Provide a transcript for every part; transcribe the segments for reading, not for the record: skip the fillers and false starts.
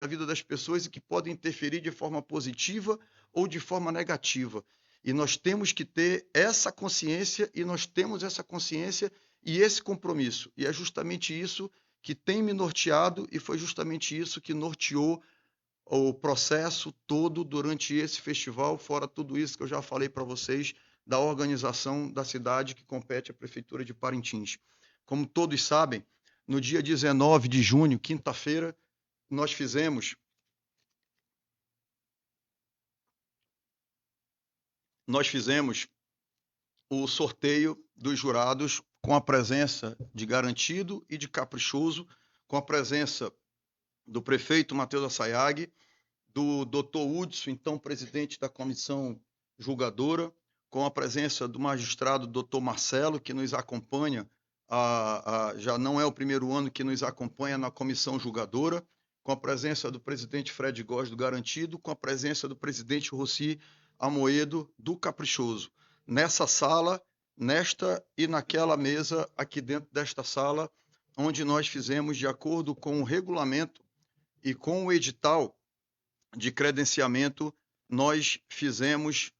na vida das pessoas e que podem interferir de forma positiva ou de forma negativa. E nós temos que ter essa consciência, e nós temos essa consciência e esse compromisso. E é justamente isso que tem me norteado, e foi justamente isso que norteou o processo todo durante esse festival, fora tudo isso que eu já falei para vocês, da organização da cidade que compete à Prefeitura de Parintins. Como todos sabem, no dia 19 de junho, quinta-feira, nós fizemos o sorteio dos jurados com a presença de Garantido e de Caprichoso, com a presença do prefeito Matheus Assayag, do Dr. Hudson, então presidente da comissão julgadora, com a presença do magistrado Dr. Marcelo, que nos acompanha, já não é o primeiro ano que nos acompanha na comissão julgadora, com a presença do presidente Fred Góes do Garantido, com a presença do presidente Rossi Amoedo do Caprichoso. Nessa sala, nesta e naquela mesa, aqui dentro desta sala, onde nós fizemos, de acordo com o regulamento e com o edital de credenciamento, nós fizemos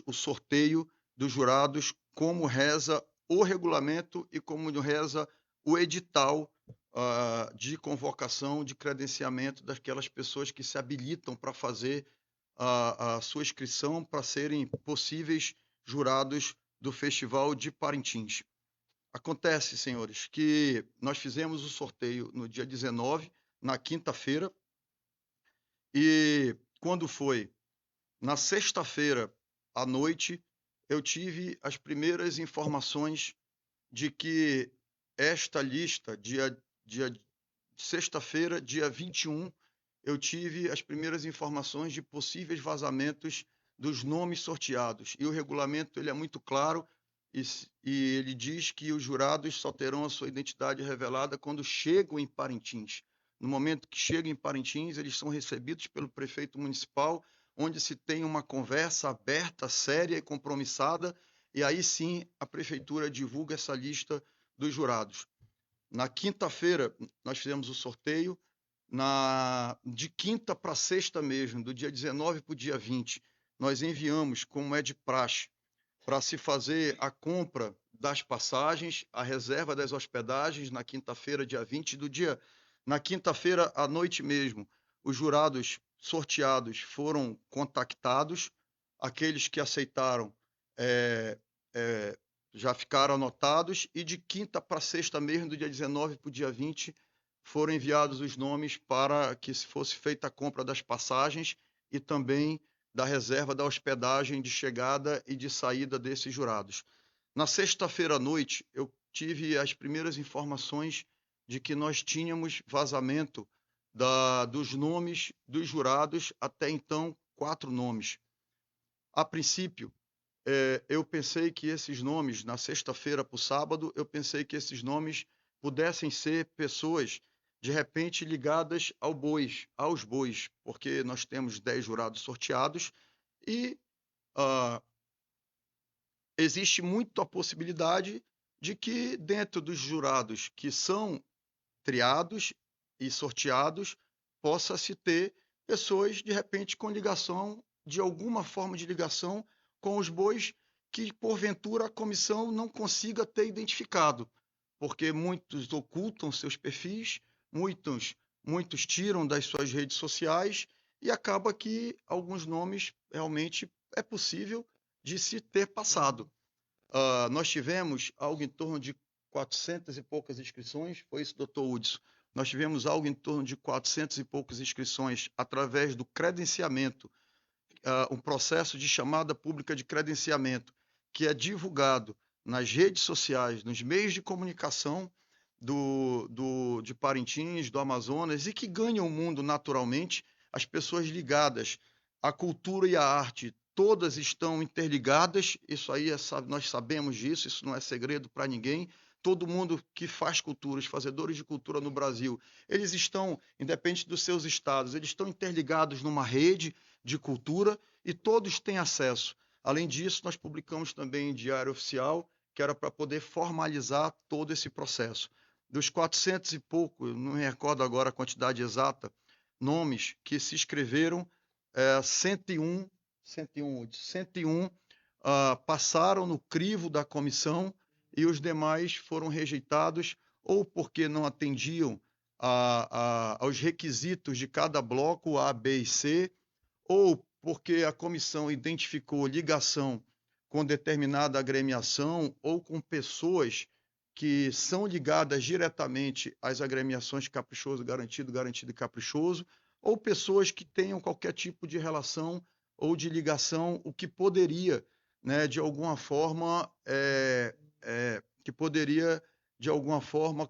o sorteio dos jurados, como reza o regulamento e como reza o edital de convocação, de credenciamento daquelas pessoas que se habilitam para fazer a sua inscrição para serem possíveis jurados do Festival de Parintins. Acontece, senhores, que nós fizemos o sorteio no dia 19, na quinta-feira, e quando foi na sexta-feira à noite, eu tive as primeiras informações de que esta lista, sexta-feira, dia 21, eu tive as primeiras informações de possíveis vazamentos dos nomes sorteados. E o regulamento ele é muito claro, e ele diz que os jurados só terão a sua identidade revelada quando chegam em Parintins. No momento que chegam em Parintins, eles são recebidos pelo prefeito municipal, onde se tem uma conversa aberta, séria e compromissada, e aí sim a prefeitura divulga essa lista dos jurados. Na quinta-feira, nós fizemos o sorteio, de quinta para sexta mesmo, do dia 19 para o dia 20, nós enviamos, como é de praxe, para se fazer a compra das passagens, a reserva das hospedagens na quinta-feira, dia 20 do dia. Na quinta-feira, à noite mesmo, os jurados sorteados foram contactados, aqueles que aceitaram já ficaram anotados, e de quinta para sexta mesmo, do dia 19 para o dia 20, foram enviados os nomes para que se fosse feita a compra das passagens e também da reserva da hospedagem de chegada e de saída desses jurados. Na sexta-feira à noite, eu tive as primeiras informações de que nós tínhamos vazamento dos nomes dos jurados, até então 4 nomes. A princípio, eu pensei que esses nomes, na sexta-feira para o sábado, eu pensei que esses nomes pudessem ser pessoas, de repente, ligadas aos bois, porque nós temos 10 jurados sorteados e existe muito a possibilidade de que dentro dos jurados que são triados e sorteados, possa-se ter pessoas, de repente, com ligação, de alguma forma de ligação com os bois, que porventura a comissão não consiga ter identificado, porque muitos ocultam seus perfis, muitos tiram das suas redes sociais, e acaba que alguns nomes realmente é possível de se ter passado. Nós tivemos algo em torno de 400 e poucas inscrições, foi isso, doutor Hudson? Nós tivemos algo em torno de 400 e poucas inscrições através do credenciamento, um processo de chamada pública de credenciamento, que é divulgado nas redes sociais, nos meios de comunicação de Parintins, do Amazonas, e que ganham o mundo naturalmente. As pessoas ligadas à cultura e à arte, todas estão interligadas, isso aí nós sabemos disso, isso não é segredo para ninguém. Todo mundo que faz cultura, os fazedores de cultura no Brasil, eles estão, independente dos seus estados, eles estão interligados numa rede de cultura e todos têm acesso. Além disso, nós publicamos também em Diário Oficial, que era para poder formalizar todo esse processo. dos 400 e pouco, não me recordo agora a quantidade exata, nomes que se inscreveram, 101, 101 passaram no crivo da comissão e os demais foram rejeitados ou porque não atendiam aos requisitos de cada bloco A, B e C, ou porque a comissão identificou ligação com determinada agremiação ou com pessoas que são ligadas diretamente às agremiações Caprichoso, Garantido, Garantido e Caprichoso, ou pessoas que tenham qualquer tipo de relação ou de ligação, o que poderia, né, de alguma forma,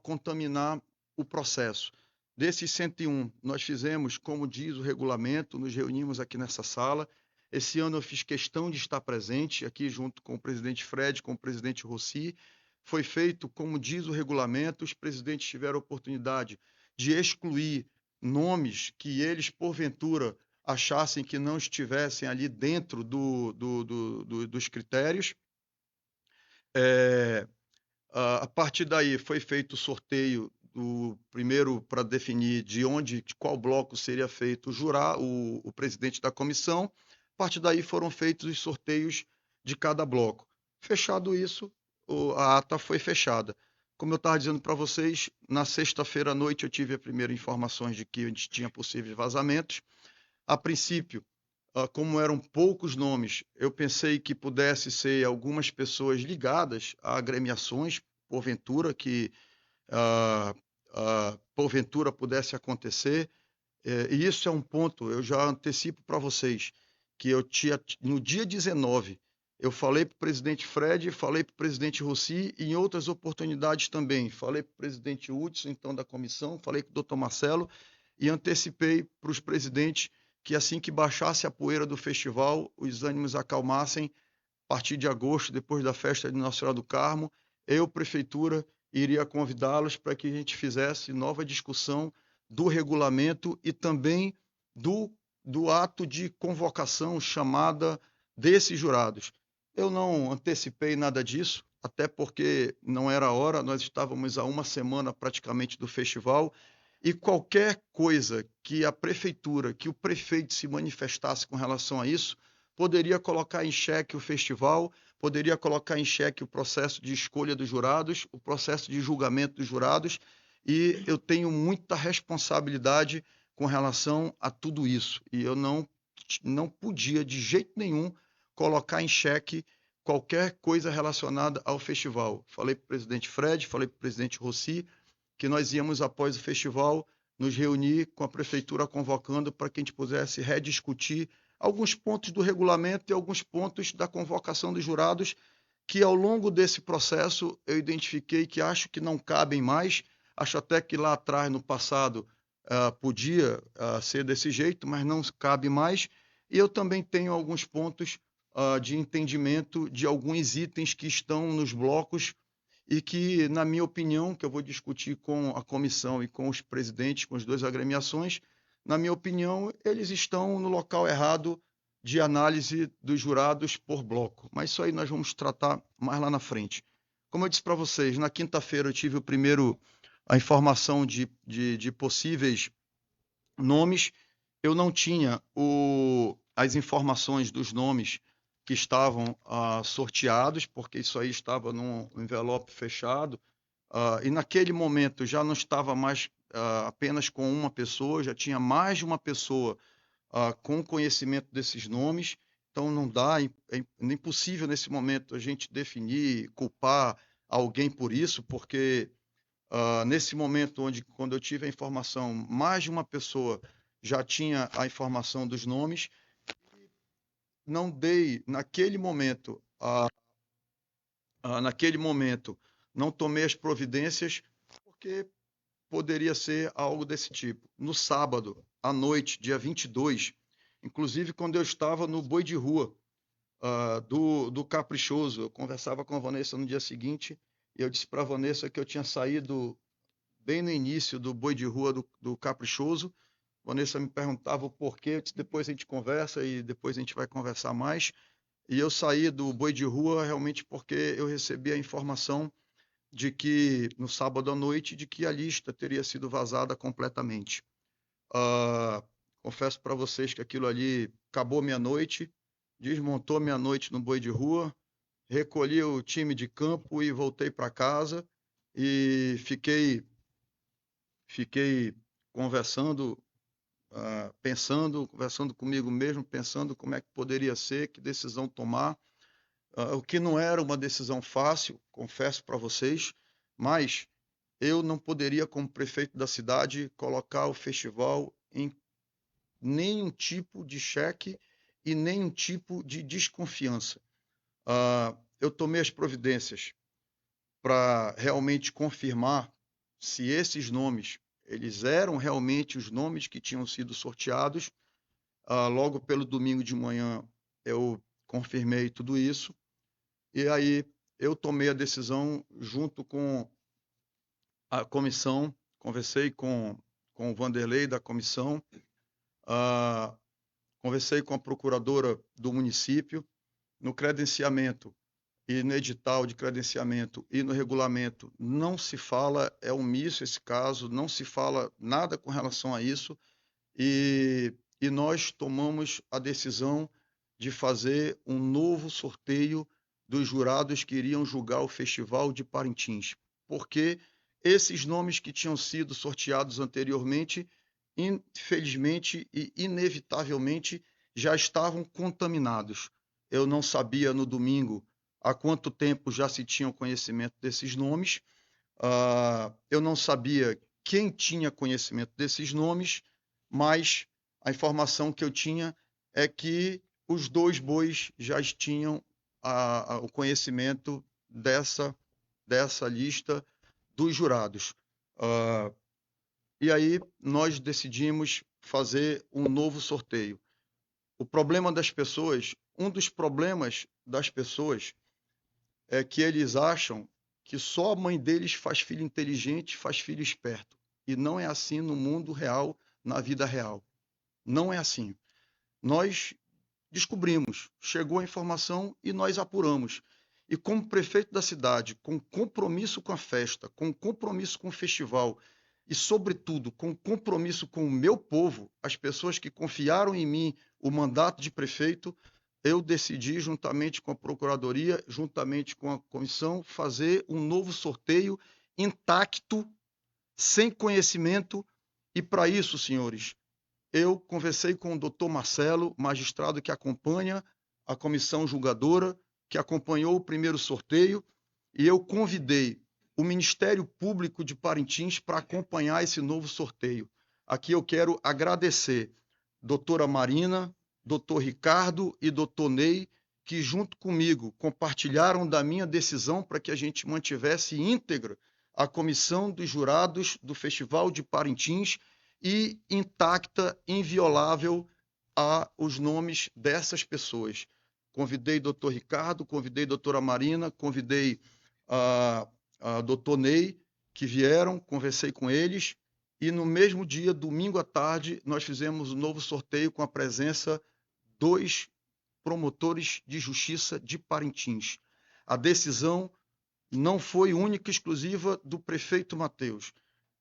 contaminar o processo. Desses 101, nós fizemos, como diz o regulamento, nos reunimos aqui nessa sala. Esse ano eu fiz questão de estar presente aqui junto com o presidente Fred, com o presidente Rossi. Foi feito, como diz o regulamento, os presidentes tiveram a oportunidade de excluir nomes que eles, porventura, achassem que não estivessem ali dentro dos critérios. A partir daí foi feito o sorteio do primeiro para definir de qual bloco seria feito o presidente da comissão. A partir daí foram feitos os sorteios de cada bloco. Fechado isso, a ata foi fechada. Como eu estava dizendo para vocês, na sexta-feira à noite eu tive as primeiras informações de que a gente tinha possíveis vazamentos. A princípio, como eram poucos nomes, eu pensei que pudesse ser algumas pessoas ligadas a agremiações, porventura, que porventura pudesse acontecer. E isso é um ponto, eu já antecipo para vocês, que no dia 19, eu falei para o presidente Fred, falei para o presidente Rossi, e em outras oportunidades também. Falei para o presidente Hudson, então, da comissão, falei com o doutor Marcelo, e antecipei para os presidentes que assim que baixasse a poeira do festival, os ânimos acalmassem, a partir de agosto, depois da festa de Nossa Senhora do Carmo, eu, prefeitura, iria convidá-los para que a gente fizesse nova discussão do regulamento e também do ato de convocação, chamada desses jurados. Eu não antecipei nada disso, até porque não era a hora, nós estávamos a uma semana praticamente do festival, e qualquer coisa que a prefeitura, que o prefeito se manifestasse com relação a isso, poderia colocar em xeque o festival, poderia colocar em xeque o processo de escolha dos jurados, o processo de julgamento dos jurados, e eu tenho muita responsabilidade com relação a tudo isso. E eu não podia, de jeito nenhum, colocar em xeque qualquer coisa relacionada ao festival. Falei para o presidente Fred, falei para o presidente Rossi, que nós íamos, após o festival, nos reunir com a prefeitura convocando para que a gente pudesse rediscutir alguns pontos do regulamento e alguns pontos da convocação dos jurados que, ao longo desse processo, eu identifiquei que acho que não cabem mais. Acho até que lá atrás, no passado, podia ser desse jeito, mas não cabe mais. E eu também tenho alguns pontos de entendimento de alguns itens que estão nos blocos e que, na minha opinião, que eu vou discutir com a comissão e com os presidentes, com as duas agremiações, na minha opinião, eles estão no local errado de análise dos jurados por bloco. Mas isso aí nós vamos tratar mais lá na frente. Como eu disse para vocês, na quinta-feira eu tive a informação de possíveis nomes. Eu não tinha as informações dos nomes que estavam sorteados, porque isso aí estava num envelope fechado, e naquele momento já não estava mais apenas com uma pessoa, já tinha mais de uma pessoa com conhecimento desses nomes, então não dá, é impossível nesse momento a gente definir, culpar alguém por isso, porque nesse momento quando eu tive a informação, mais de uma pessoa já tinha a informação dos nomes, não dei, naquele momento, não tomei as providências, porque poderia ser algo desse tipo. No sábado, à noite, dia 22, inclusive quando eu estava no Boi de Rua, do Caprichoso, eu conversava com a Vanessa no dia seguinte, e eu disse para a Vanessa que eu tinha saído bem no início do Boi de Rua do Caprichoso. Vanessa me perguntava o porquê, eu disse, depois a gente conversa e depois a gente vai conversar mais. E eu saí do Boi de Rua realmente porque eu recebi a informação de que, no sábado à noite, de que a lista teria sido vazada completamente. Confesso para vocês que aquilo ali acabou minha noite, desmontou minha noite no boi de rua, recolhi o time de campo e voltei para casa e fiquei conversando, conversando comigo mesmo, pensando como é que poderia ser, que decisão tomar. O que não era uma decisão fácil, confesso para vocês, mas eu não poderia, como prefeito da cidade, colocar o festival em nenhum tipo de cheque e nenhum tipo de desconfiança. Eu tomei as providências para realmente confirmar se esses nomes eles eram realmente os nomes que tinham sido sorteados. Logo pelo domingo de manhã eu confirmei tudo isso e aí eu tomei a decisão junto com a comissão, conversei com o Vanderlei da comissão, conversei com a procuradora do município. No credenciamento e no edital de credenciamento e no regulamento não se fala, é omisso esse caso, não se fala nada com relação a isso e nós tomamos a decisão de fazer um novo sorteio dos jurados que iriam julgar o Festival de Parintins, porque esses nomes que tinham sido sorteados anteriormente, infelizmente e inevitavelmente, já estavam contaminados. Eu não sabia no domingo há quanto tempo já se tinha conhecimento desses nomes, eu não sabia quem tinha conhecimento desses nomes, mas a informação que eu tinha é que os dois bois já tinham o conhecimento dessa lista dos jurados. E aí nós decidimos fazer um novo sorteio. O problema das pessoas, um dos problemas das pessoas é que eles acham que só a mãe deles faz filho inteligente, faz filho esperto. E não é assim no mundo real, na vida real. Não é assim. Nós descobrimos, chegou a informação e nós apuramos. E como prefeito da cidade, com compromisso com a festa, com compromisso com o festival e, sobretudo, com compromisso com o meu povo, as pessoas que confiaram em mim o mandato de prefeito, eu decidi, juntamente com a Procuradoria, juntamente com a comissão, fazer um novo sorteio intacto, sem conhecimento. E para isso, senhores, eu conversei com o doutor Marcelo, magistrado que acompanha a comissão julgadora, que acompanhou o primeiro sorteio, e eu convidei o Ministério Público de Parintins para acompanhar esse novo sorteio. Aqui eu quero agradecer doutora Marina, doutor Ricardo e doutor Ney, que junto comigo compartilharam da minha decisão para que a gente mantivesse íntegra a comissão dos jurados do Festival de Parintins e intacta, inviolável, os nomes dessas pessoas. Convidei doutor Ricardo, convidei doutora Marina, convidei a doutor Ney, que vieram, conversei com eles, e no mesmo dia, domingo à tarde, nós fizemos um novo sorteio com a presença dos promotores de justiça de Parintins. A decisão não foi única e exclusiva do prefeito Matheus.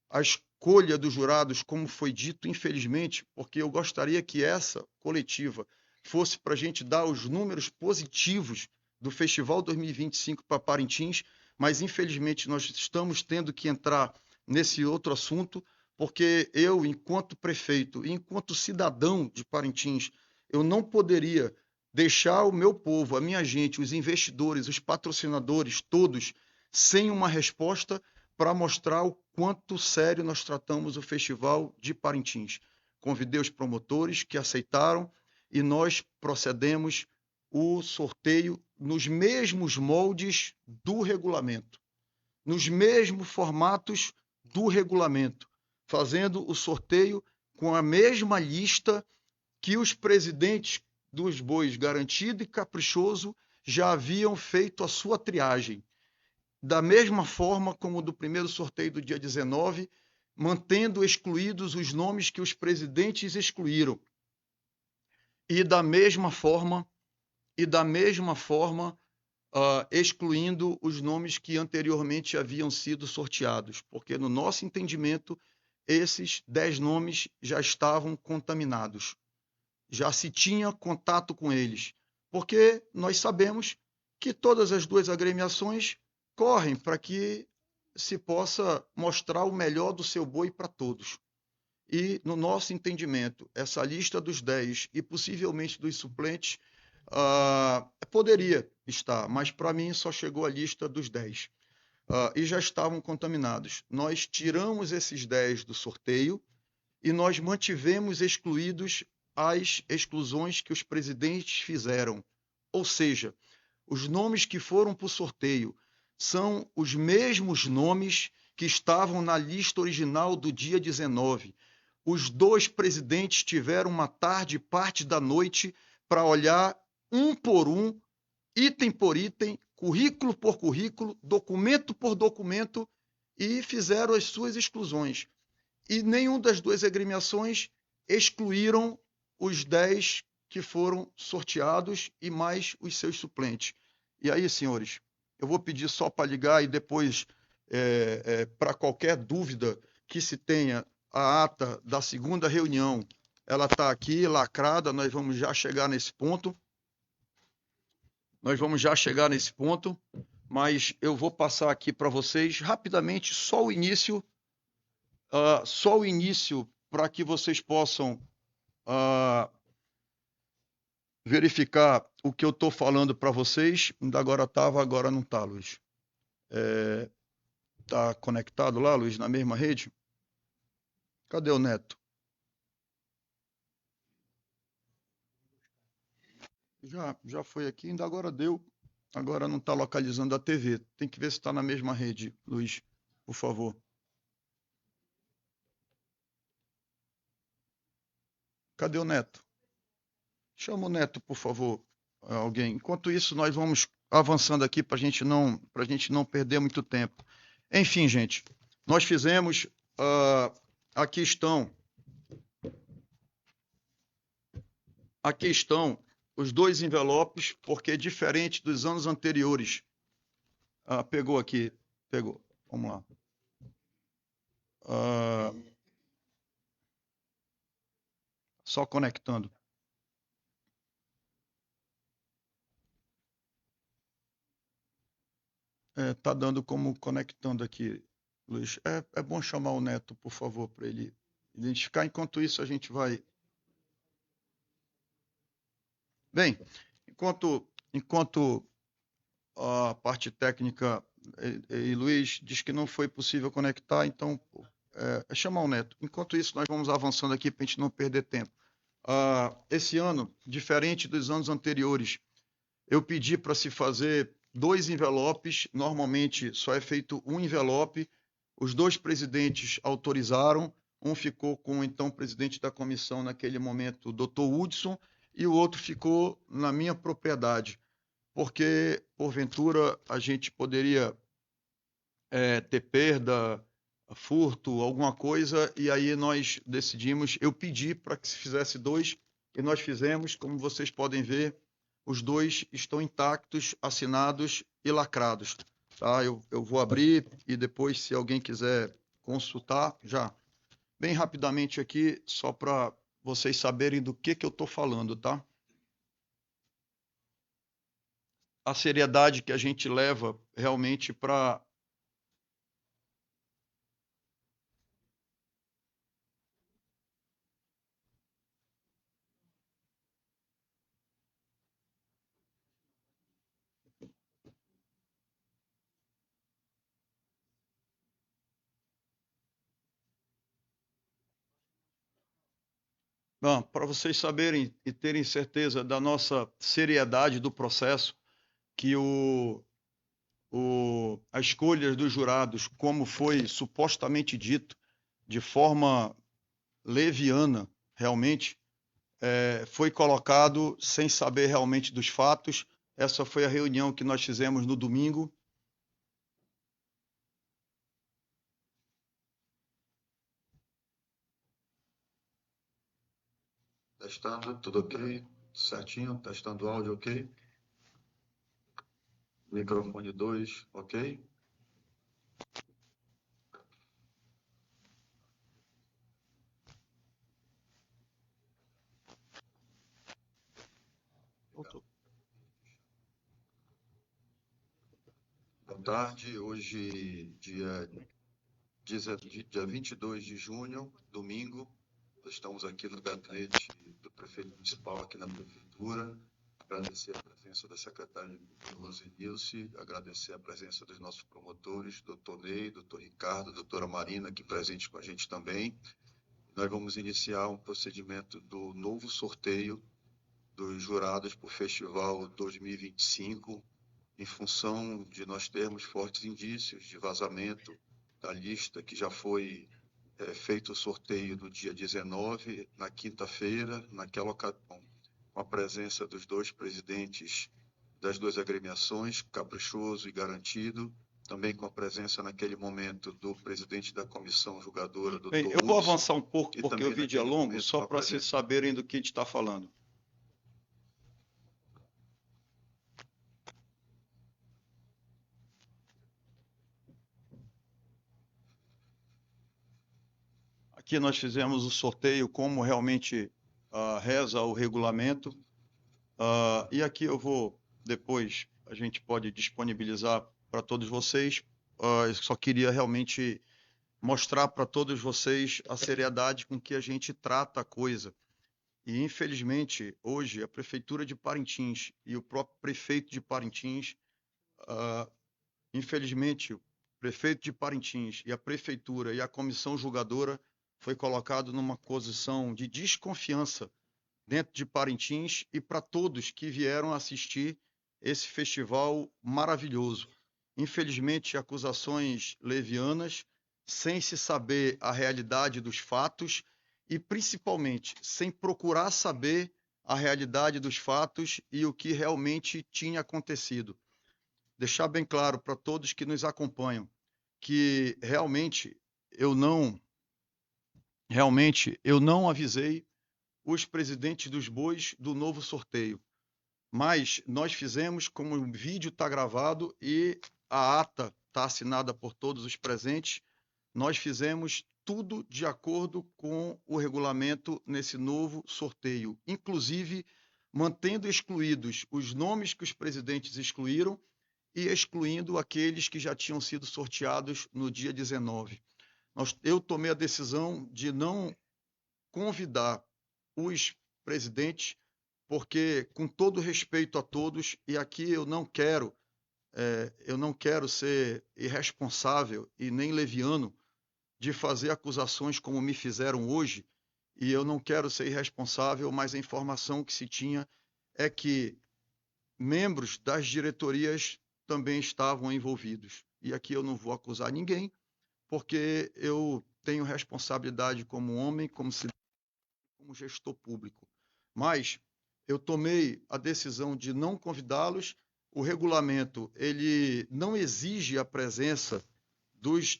A escolha dos jurados, como foi dito, infelizmente, porque eu gostaria que essa coletiva fosse para a gente dar os números positivos do Festival 2025 para Parintins, mas infelizmente nós estamos tendo que entrar nesse outro assunto, porque eu, enquanto prefeito e enquanto cidadão de Parintins, eu não poderia deixar o meu povo, a minha gente, os investidores, os patrocinadores, todos, sem uma resposta para mostrar o quanto sério nós tratamos o Festival de Parintins. Convidei os promotores que aceitaram e nós procedemos o sorteio nos mesmos moldes do regulamento, nos mesmos formatos do regulamento, fazendo o sorteio com a mesma lista que os presidentes dos bois Garantido e Caprichoso já haviam feito a sua triagem. Da mesma forma como do primeiro sorteio do dia 19, mantendo excluídos os nomes que os presidentes excluíram. E da mesma forma, excluindo os nomes que anteriormente haviam sido sorteados, porque no nosso entendimento, esses 10 nomes já estavam contaminados, já se tinha contato com eles, porque nós sabemos que todas as duas agremiações correm para que se possa mostrar o melhor do seu boi para todos. E, no nosso entendimento, essa lista dos 10 e possivelmente dos suplentes poderia estar, mas para mim só chegou a lista dos 10 e já estavam contaminados. Nós tiramos esses 10 do sorteio e nós mantivemos excluídos as exclusões que os presidentes fizeram. Ou seja, os nomes que foram para o sorteio são os mesmos nomes que estavam na lista original do dia 19. Os dois presidentes tiveram uma tarde e parte da noite para olhar um por um, item por item, currículo por currículo, documento por documento, e fizeram as suas exclusões. E nenhuma das duas agremiações excluíram os 10 que foram sorteados e mais os seus suplentes. E aí, senhores, eu vou pedir só para ligar e depois, para qualquer dúvida que se tenha, a ata da segunda reunião, ela está aqui lacrada, nós vamos já chegar nesse ponto. Nós vamos já chegar nesse ponto, mas eu vou passar aqui para vocês rapidamente só o início para que vocês possam verificar o que eu estou falando para vocês. Ainda agora estava, agora não está, Luiz. Está conectado lá, Luiz, na mesma rede? Cadê o Neto? Já foi aqui, ainda agora deu. Agora não está localizando a TV. Tem que ver se está na mesma rede, Luiz, por favor. Cadê o Neto? Chama o Neto, por favor, alguém. Enquanto isso, nós vamos avançando aqui para a gente não perder muito tempo. Enfim, gente, nós fizemos. Aqui estão os dois envelopes, porque diferente dos anos anteriores. Pegou aqui, pegou. Vamos lá. Só conectando. Tá dando como conectando aqui, Luiz. É bom chamar o Neto, por favor, para ele identificar. Enquanto isso, a gente vai. Bem, enquanto a parte técnica e Luiz diz que não foi possível conectar, então é chamar o Neto. Enquanto isso, nós vamos avançando aqui para a gente não perder tempo. Esse ano, diferente dos anos anteriores, eu pedi para se fazer 2 envelopes. Normalmente só é feito um envelope. Os 2 presidentes autorizaram. Um ficou com o então presidente da comissão naquele momento, o Dr. Hudson, e o outro ficou na minha propriedade, porque porventura a gente poderia ter perda, furto, alguma coisa, e aí nós decidimos, eu pedi para que se fizesse 2, e nós fizemos. Como vocês podem ver, os 2 estão intactos, assinados e lacrados. Tá? Eu vou abrir e depois, se alguém quiser consultar, já. Bem rapidamente aqui, só para vocês saberem do que eu estou falando, tá? A seriedade que a gente leva realmente para vocês saberem e terem certeza da nossa seriedade do processo, que a escolha dos jurados, como foi supostamente dito, de forma leviana, realmente, foi colocado sem saber realmente dos fatos. Essa foi a reunião que nós fizemos no domingo. Testando, tudo ok? Certinho, testando o áudio, ok? Microfone 2, ok? Voltou. Boa tarde, hoje, dia 22 de junho, domingo, nós estamos aqui no gabinete do prefeito municipal, aqui na prefeitura. Agradecer a presença da secretária Rosenilce, agradecer a presença dos nossos promotores, doutor Ney, doutor Ricardo, doutora Marina, aqui presente com a gente também. Nós vamos iniciar um procedimento do novo sorteio dos jurados para o Festival 2025, em função de nós termos fortes indícios de vazamento da lista que já foi feito o sorteio no dia 19, na quinta-feira, naquela ocasião, com a presença dos dois presidentes das duas agremiações, Caprichoso e Garantido, também com a presença naquele momento do presidente da comissão julgadora, Bem, doutor eu vou Hudson, avançar um pouco, e porque o também vídeo é naquele longo, momento só com a para vocês presença... saberem do que a gente está falando. Aqui nós fizemos o sorteio como realmente reza o regulamento. E aqui eu vou, depois, a gente pode disponibilizar para todos vocês. Eu só queria realmente mostrar para todos vocês a seriedade com que a gente trata a coisa. E, infelizmente, hoje, a Prefeitura de Parintins e o próprio prefeito de Parintins, infelizmente, o prefeito de Parintins e a Prefeitura e a comissão julgadora foi colocado numa posição de desconfiança dentro de Parintins e para todos que vieram assistir esse festival maravilhoso. Infelizmente, acusações levianas, sem se saber a realidade dos fatos e, principalmente, sem procurar saber a realidade dos fatos e o que realmente tinha acontecido. Deixar bem claro para todos que nos acompanham que realmente eu não avisei os presidentes dos bois do novo sorteio. Mas nós fizemos, como o vídeo está gravado e a ata está assinada por todos os presentes, nós fizemos tudo de acordo com o regulamento nesse novo sorteio, inclusive mantendo excluídos os nomes que os presidentes excluíram e excluindo aqueles que já tinham sido sorteados no dia 19. Eu tomei a decisão de não convidar os presidentes, porque, com todo respeito a todos, e aqui eu não quero ser irresponsável e nem leviano de fazer acusações como me fizeram hoje, e eu não quero ser irresponsável, mas a informação que se tinha é que membros das diretorias também estavam envolvidos. E aqui eu não vou acusar ninguém, porque eu tenho responsabilidade como homem, como cidadão, como gestor público. Mas eu tomei a decisão de não convidá-los. O regulamento ele não exige a presença dos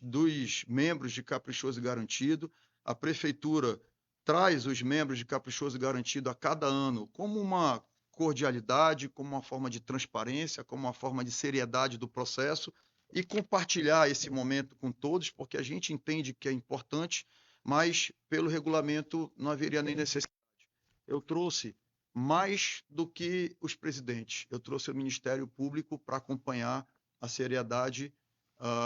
membros de Caprichoso e Garantido. A prefeitura traz os membros de Caprichoso e Garantido a cada ano como uma cordialidade, como uma forma de transparência, como uma forma de seriedade do processo e compartilhar esse momento com todos, porque a gente entende que é importante, mas pelo regulamento não haveria nem necessidade. Eu trouxe mais do que os presidentes. Eu trouxe o Ministério Público para acompanhar a seriedade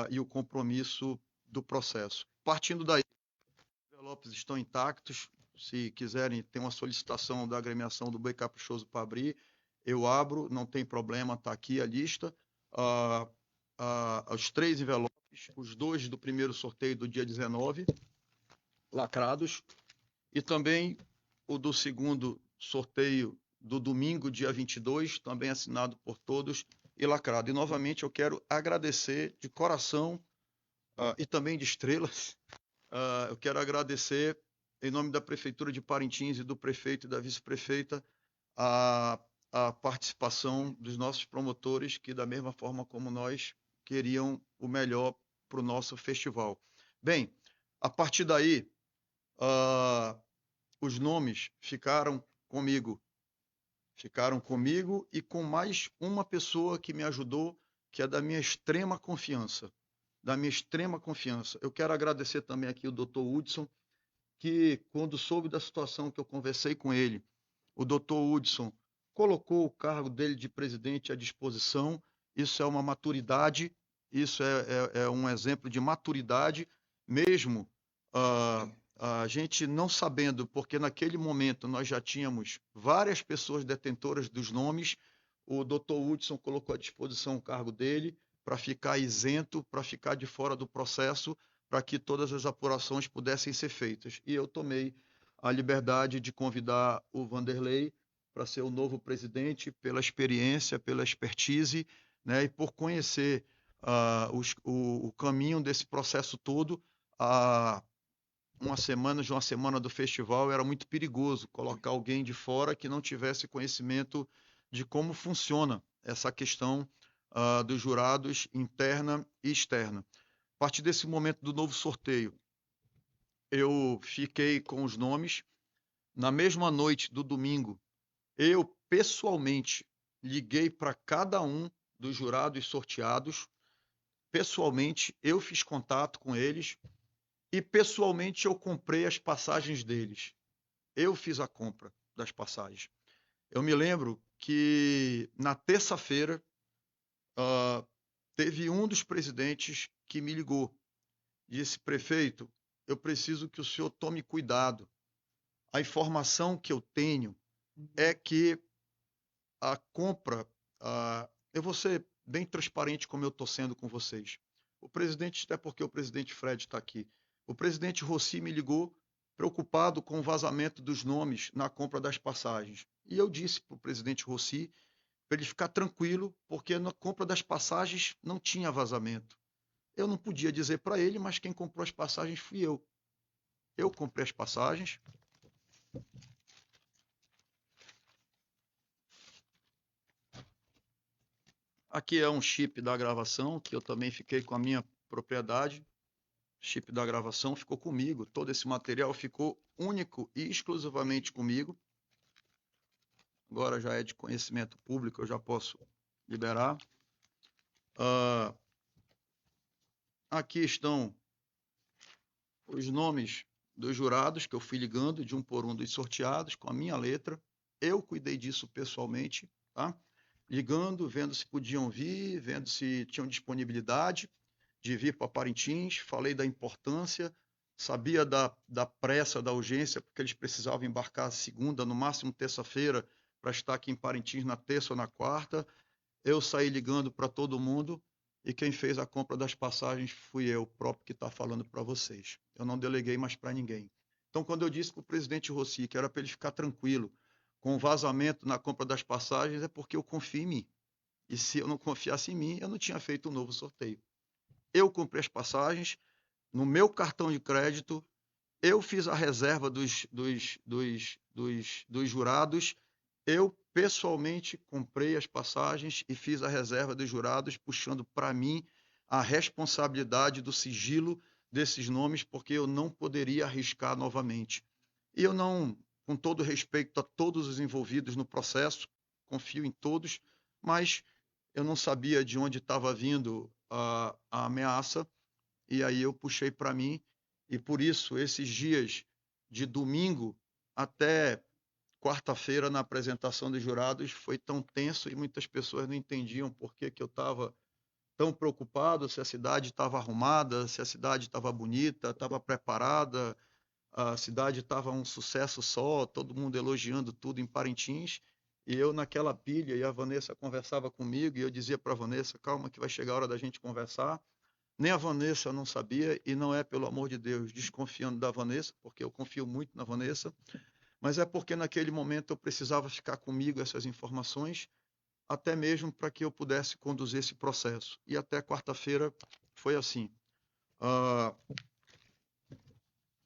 e o compromisso do processo. Partindo daí, os envelopes estão intactos. Se quiserem, tem uma solicitação da agremiação do Boi Caprichoso para abrir, eu abro, não tem problema, está aqui a lista. Os 3 envelopes, os 2 do primeiro sorteio do dia 19, lacrados, e também o do segundo sorteio do domingo, dia 22, também assinado por todos e lacrado. E, novamente, eu quero agradecer de coração e também de estrelas. Eu quero agradecer, em nome da Prefeitura de Parintins e do prefeito e da vice-prefeita, a participação dos nossos promotores, que, da mesma forma como nós, queriam o melhor para o nosso festival. Bem, a partir daí, os nomes ficaram comigo e com mais uma pessoa que me ajudou que é da minha extrema confiança. Da minha extrema confiança. Eu quero agradecer também aqui o Dr. Hudson, que quando soube da situação que eu conversei com ele, o Dr. Hudson colocou o cargo dele de presidente à disposição. Isso é uma maturidade, isso é um exemplo de maturidade, mesmo a gente não sabendo, porque naquele momento nós já tínhamos várias pessoas detentoras dos nomes, o Dr. Hudson colocou à disposição o cargo dele para ficar isento, para ficar de fora do processo, para que todas as apurações pudessem ser feitas. E eu tomei a liberdade de convidar o Vanderlei para ser o novo presidente, pela experiência, pela expertise, né, e por conhecer o caminho desse processo todo. Uma semana do festival era muito perigoso colocar alguém de fora que não tivesse conhecimento de como funciona essa questão dos jurados interna e externa. A partir desse momento do novo sorteio, eu fiquei com os nomes. Na mesma noite do domingo, eu pessoalmente liguei para cada um dos jurados sorteados. Pessoalmente, eu fiz contato com eles e pessoalmente eu comprei as passagens deles. Eu fiz a compra das passagens. Eu me lembro que na terça-feira teve um dos presidentes que me ligou. Disse: prefeito, eu preciso que o senhor tome cuidado. A informação que eu tenho é que a compra, eu vou ser bem transparente como eu estou sendo com vocês. O presidente, até porque o presidente Fred está aqui, o presidente Rossi me ligou preocupado com o vazamento dos nomes na compra das passagens. E eu disse para o presidente Rossi para ele ficar tranquilo, porque na compra das passagens não tinha vazamento. Eu não podia dizer para ele, mas quem comprou as passagens fui eu. Eu comprei as passagens. Aqui é um chip da gravação, que eu também fiquei com a minha propriedade. O chip da gravação ficou comigo. Todo esse material ficou único e exclusivamente comigo. Agora já é de conhecimento público, eu já posso liberar. Aqui estão os nomes dos jurados que eu fui ligando de um por um dos sorteados com a minha letra. Eu cuidei disso pessoalmente, tá? Ligando, vendo se podiam vir, vendo se tinham disponibilidade de vir para Parintins. Falei da importância, sabia da pressa, da urgência, porque eles precisavam embarcar segunda, no máximo terça-feira, para estar aqui em Parintins na terça ou na quarta. Eu saí ligando para todo mundo e quem fez a compra das passagens fui eu próprio que está falando para vocês. Eu não deleguei mais para ninguém. Então, quando eu disse para o presidente Rossi que era para ele ficar tranquilo com o vazamento na compra das passagens, é porque eu confio em mim. E se eu não confiasse em mim, eu não tinha feito um novo sorteio. Eu comprei as passagens no meu cartão de crédito, eu fiz a reserva dos jurados, eu pessoalmente comprei as passagens e fiz a reserva dos jurados, puxando para mim a responsabilidade do sigilo desses nomes, porque eu não poderia arriscar novamente. E eu não, com todo respeito a todos os envolvidos no processo, confio em todos, mas eu não sabia de onde estava vindo a ameaça, e aí eu puxei para mim, e por isso esses dias de domingo até quarta-feira na apresentação dos jurados foi tão tenso e muitas pessoas não entendiam por que eu estava tão preocupado, se a cidade estava arrumada, se a cidade estava bonita, estava preparada, a cidade estava um sucesso só, todo mundo elogiando tudo em Parintins, e eu naquela pilha, e a Vanessa conversava comigo, e eu dizia para a Vanessa: calma que vai chegar a hora da gente conversar. Nem a Vanessa não sabia, e não é, pelo amor de Deus, desconfiando da Vanessa, porque eu confio muito na Vanessa, mas é porque naquele momento eu precisava ficar comigo essas informações, até mesmo para que eu pudesse conduzir esse processo. E até quarta-feira foi assim.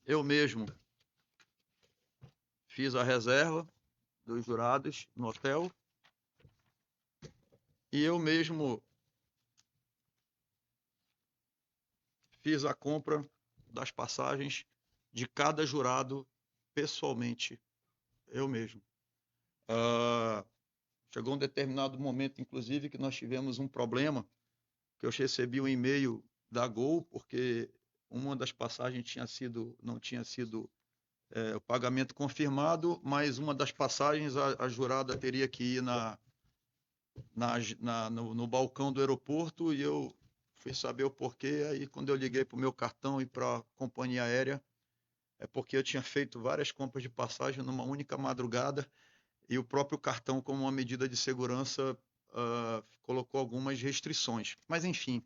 Eu mesmo fiz a reserva dos jurados no hotel e eu mesmo fiz a compra das passagens de cada jurado pessoalmente, eu mesmo. Chegou um determinado momento, inclusive, que nós tivemos um problema que eu recebi um e-mail da Gol, porque uma das passagens não tinha sido o pagamento confirmado, mas uma das passagens a jurada teria que ir no balcão do aeroporto, e eu fui saber o porquê. Aí, quando eu liguei para o meu cartão e para a companhia aérea, é porque eu tinha feito várias compras de passagem numa única madrugada, e o próprio cartão, como uma medida de segurança, colocou algumas restrições. Mas, enfim,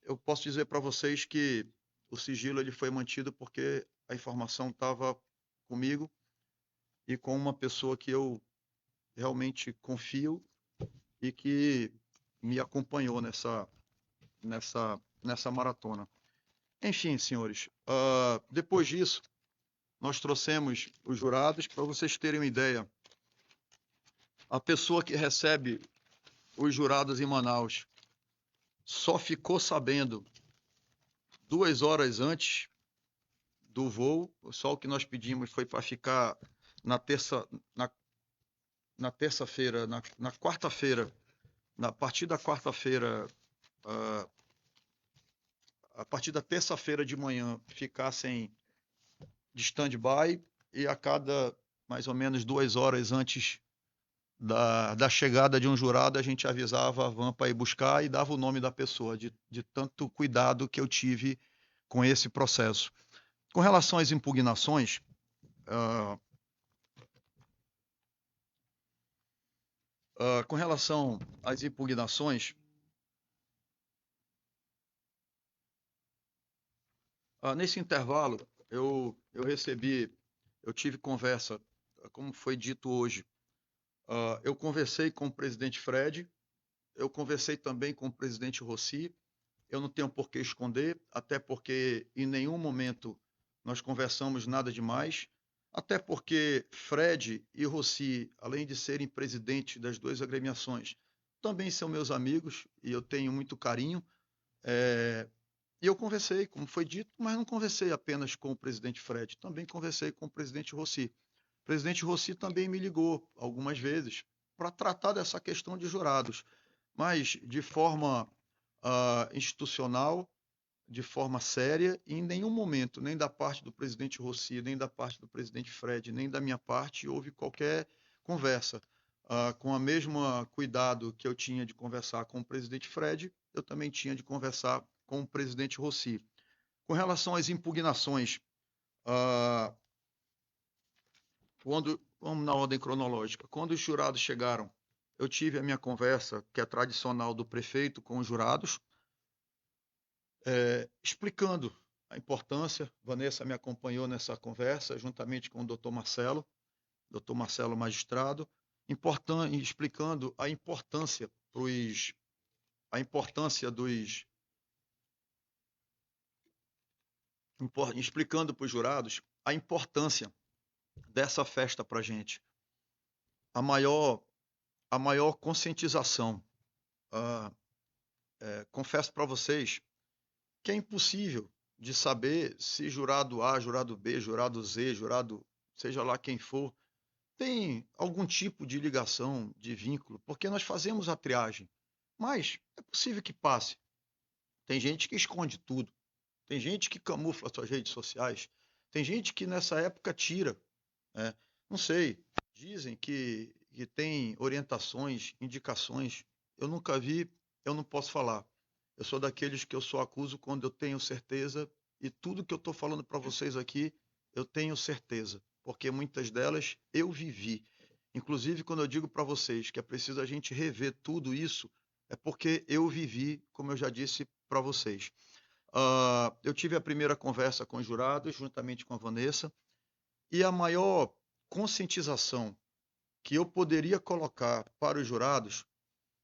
eu posso dizer para vocês que o sigilo ele foi mantido porque a informação estava comigo e com uma pessoa que eu realmente confio e que me acompanhou nessa maratona. Enfim, senhores, depois disso, nós trouxemos os jurados. Para vocês terem uma ideia, a pessoa que recebe os jurados em Manaus só ficou sabendo 2 horas antes do voo. Só o que nós pedimos foi para ficar na terça-feira, na quarta-feira, a partir da quarta-feira, a partir da terça-feira de manhã, ficassem de stand-by, e a cada mais ou menos 2 horas antes da chegada de um jurado, a gente avisava a van para ir buscar e dava o nome da pessoa, de tanto cuidado que eu tive com esse processo. Com relação às impugnações, nesse intervalo, eu tive conversa, como foi dito hoje, eu conversei com o presidente Fred, eu conversei também com o presidente Rossi. Eu não tenho por que esconder, até porque em nenhum momento nós conversamos nada demais, até porque Fred e Rossi, além de serem presidentes das 2 agremiações, também são meus amigos e eu tenho muito carinho. E eu conversei, como foi dito, mas não conversei apenas com o presidente Fred, também conversei com o presidente Rossi. O presidente Rossi também me ligou algumas vezes para tratar dessa questão de jurados, mas de forma institucional, de forma séria, e em nenhum momento, nem da parte do presidente Rossi, nem da parte do presidente Fred, nem da minha parte, houve qualquer conversa. Com o mesmo cuidado que eu tinha de conversar com o presidente Fred, eu também tinha de conversar com o presidente Rossi. Com relação às impugnações, vamos na ordem cronológica. Quando os jurados chegaram, eu tive a minha conversa, que é tradicional do prefeito com os jurados, explicando a importância. Vanessa me acompanhou nessa conversa, juntamente com o doutor Marcelo Magistrado, explicando a importância explicando para os jurados a importância dessa festa para a gente. A maior conscientização. Confesso para vocês que é impossível de saber se jurado A, jurado B, jurado Z, jurado seja lá quem for, tem algum tipo de ligação, de vínculo, porque nós fazemos a triagem, mas é possível que passe. Tem gente que esconde tudo, tem gente que camufla suas redes sociais, tem gente que nessa época tira, não sei, dizem que tem orientações, indicações, eu nunca vi, eu não posso falar. Eu sou daqueles que eu só acuso quando eu tenho certeza, e tudo que eu estou falando para vocês aqui, eu tenho certeza, porque muitas delas eu vivi. Inclusive, quando eu digo para vocês que é preciso a gente rever tudo isso, é porque eu vivi, como eu já disse para vocês. Eu tive a primeira conversa com os jurados, juntamente com a Vanessa, e a maior conscientização que eu poderia colocar para os jurados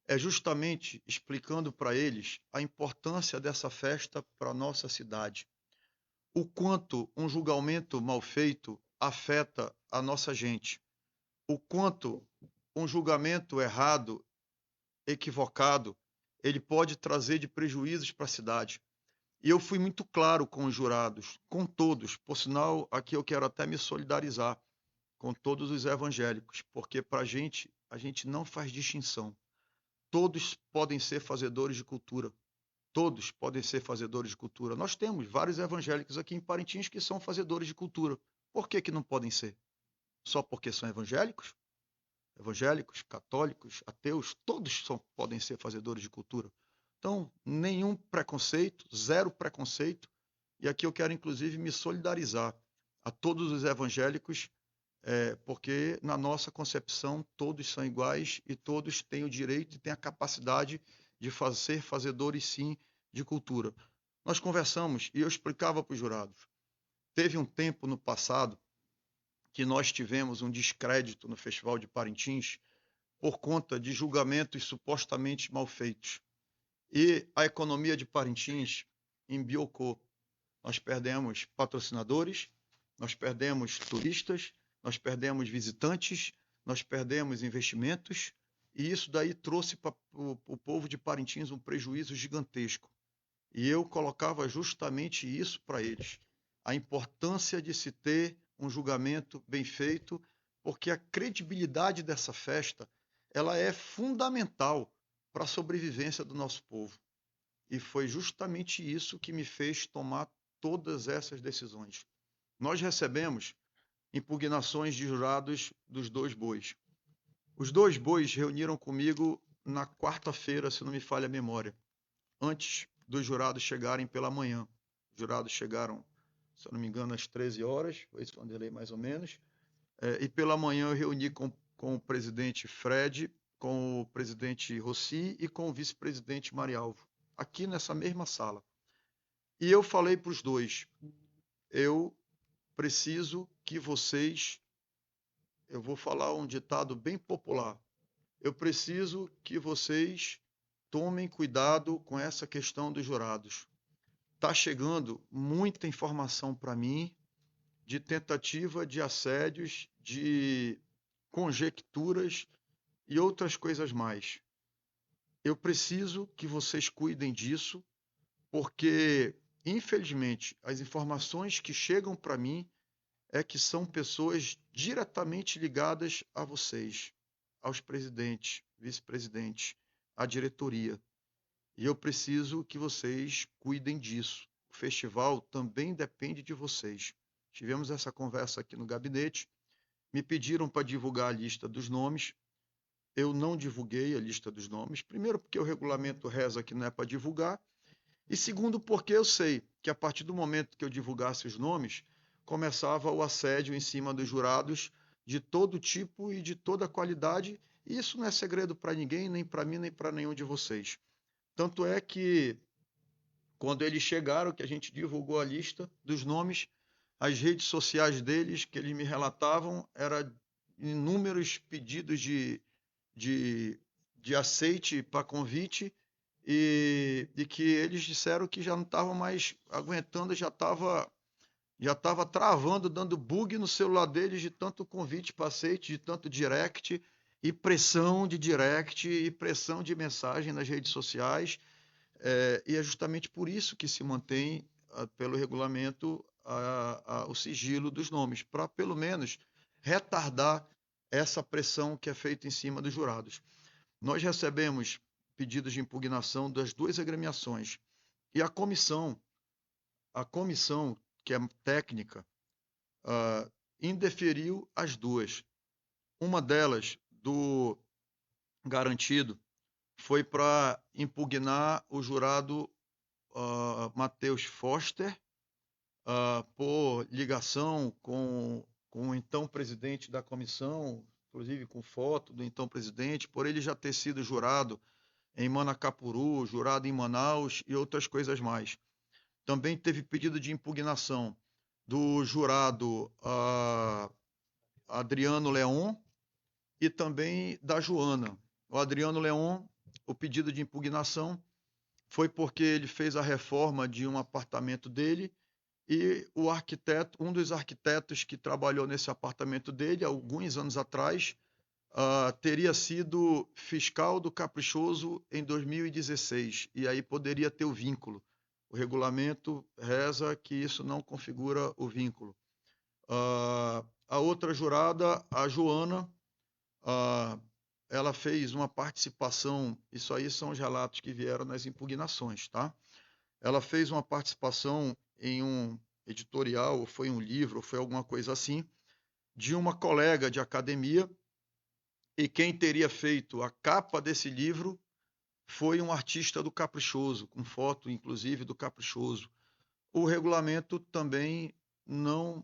é justamente explicando para eles a importância dessa festa para a nossa cidade. O quanto um julgamento mal feito afeta a nossa gente. O quanto um julgamento errado, equivocado, ele pode trazer de prejuízos para a cidade. E eu fui muito claro com os jurados, com todos. Por sinal, aqui eu quero até me solidarizar com todos os evangélicos, porque para a gente não faz distinção. todos podem ser fazedores de cultura. Todos podem ser fazedores de cultura. Nós temos vários evangélicos aqui em Parintins que são fazedores de cultura. Por que não podem ser? Só porque são evangélicos? Evangélicos, católicos, ateus, todos podem ser fazedores de cultura. Então, nenhum preconceito, zero preconceito. E aqui eu quero, inclusive, me solidarizar a todos os evangélicos, porque na nossa concepção todos são iguais e todos têm o direito e têm a capacidade de ser fazedores, sim, de cultura. Nós conversamos e eu explicava para os jurados. Teve um tempo no passado que nós tivemos um descrédito no Festival de Parintins por conta de julgamentos supostamente mal feitos. E a economia de Parintins embiocou. Nós perdemos patrocinadores, nós perdemos turistas, nós perdemos visitantes, nós perdemos investimentos, e isso daí trouxe para o povo de Parintins um prejuízo gigantesco. E eu colocava justamente isso para eles. A importância de se ter um julgamento bem feito, porque a credibilidade dessa festa, ela é fundamental para a sobrevivência do nosso povo. E foi justamente isso que me fez tomar todas essas decisões. Nós recebemos impugnações de jurados dos 2 bois. Os 2 bois reuniram comigo na quarta-feira, se não me falha a memória, antes dos jurados chegarem pela manhã. Os jurados chegaram, se eu não me engano, às 13 horas, foi isso, Vanderlei, mais ou menos. E pela manhã eu reuni com o presidente Fred, com o presidente Rossi e com o vice-presidente Marialvo, aqui nessa mesma sala. E eu falei para os 2, eu preciso que vocês, eu vou falar um ditado bem popular, eu preciso que vocês tomem cuidado com essa questão dos jurados. Está chegando muita informação para mim de tentativa de assédios, de conjecturas e outras coisas mais. Eu preciso que vocês cuidem disso, porque, infelizmente, as informações que chegam para mim é que são pessoas diretamente ligadas a vocês, aos presidentes, vice-presidentes, à diretoria. E eu preciso que vocês cuidem disso. O festival também depende de vocês. Tivemos essa conversa aqui no gabinete, me pediram para divulgar a lista dos nomes. Eu não divulguei a lista dos nomes. Primeiro, porque o regulamento reza que não é para divulgar. E segundo, porque eu sei que a partir do momento que eu divulgasse os nomes, começava o assédio em cima dos jurados de todo tipo e de toda qualidade. E isso não é segredo para ninguém, nem para mim, nem para nenhum de vocês. Tanto é que, quando eles chegaram, que a gente divulgou a lista dos nomes, as redes sociais deles, que eles me relatavam, eram inúmeros pedidos de aceite para convite, e que eles disseram que já não estavam mais aguentando, já estava travando, dando bug no celular deles de tanto convite para aceite, de tanto direct, e pressão de direct, e pressão de mensagem nas redes sociais. E é justamente por isso que se mantém, pelo regulamento, o sigilo dos nomes, para pelo menos retardar essa pressão que é feita em cima dos jurados. Nós recebemos pedidos de impugnação das 2 agremiações, e a comissão, que é técnica, indeferiu as 2. Uma delas, do garantido, foi para impugnar o jurado Matheus Foster, por ligação com o então presidente da comissão, inclusive com foto do então presidente, por ele já ter sido jurado em Manacapuru, jurado em Manaus e outras coisas mais. Também teve pedido de impugnação do jurado Adriano Leon e também da Joana. O Adriano Leon, o pedido de impugnação foi porque ele fez a reforma de um apartamento dele e o arquiteto, um dos arquitetos que trabalhou nesse apartamento dele, alguns anos atrás, teria sido fiscal do Caprichoso em 2016, e aí poderia ter o vínculo. O regulamento reza que isso não configura o vínculo. A outra jurada, a Joana, ela fez uma participação, isso aí são os relatos que vieram nas impugnações, tá? Ela fez uma participação em um editorial, ou foi um livro, ou foi alguma coisa assim, de uma colega de academia, e quem teria feito a capa desse livro foi um artista do Caprichoso, com foto, inclusive, do Caprichoso. O regulamento também não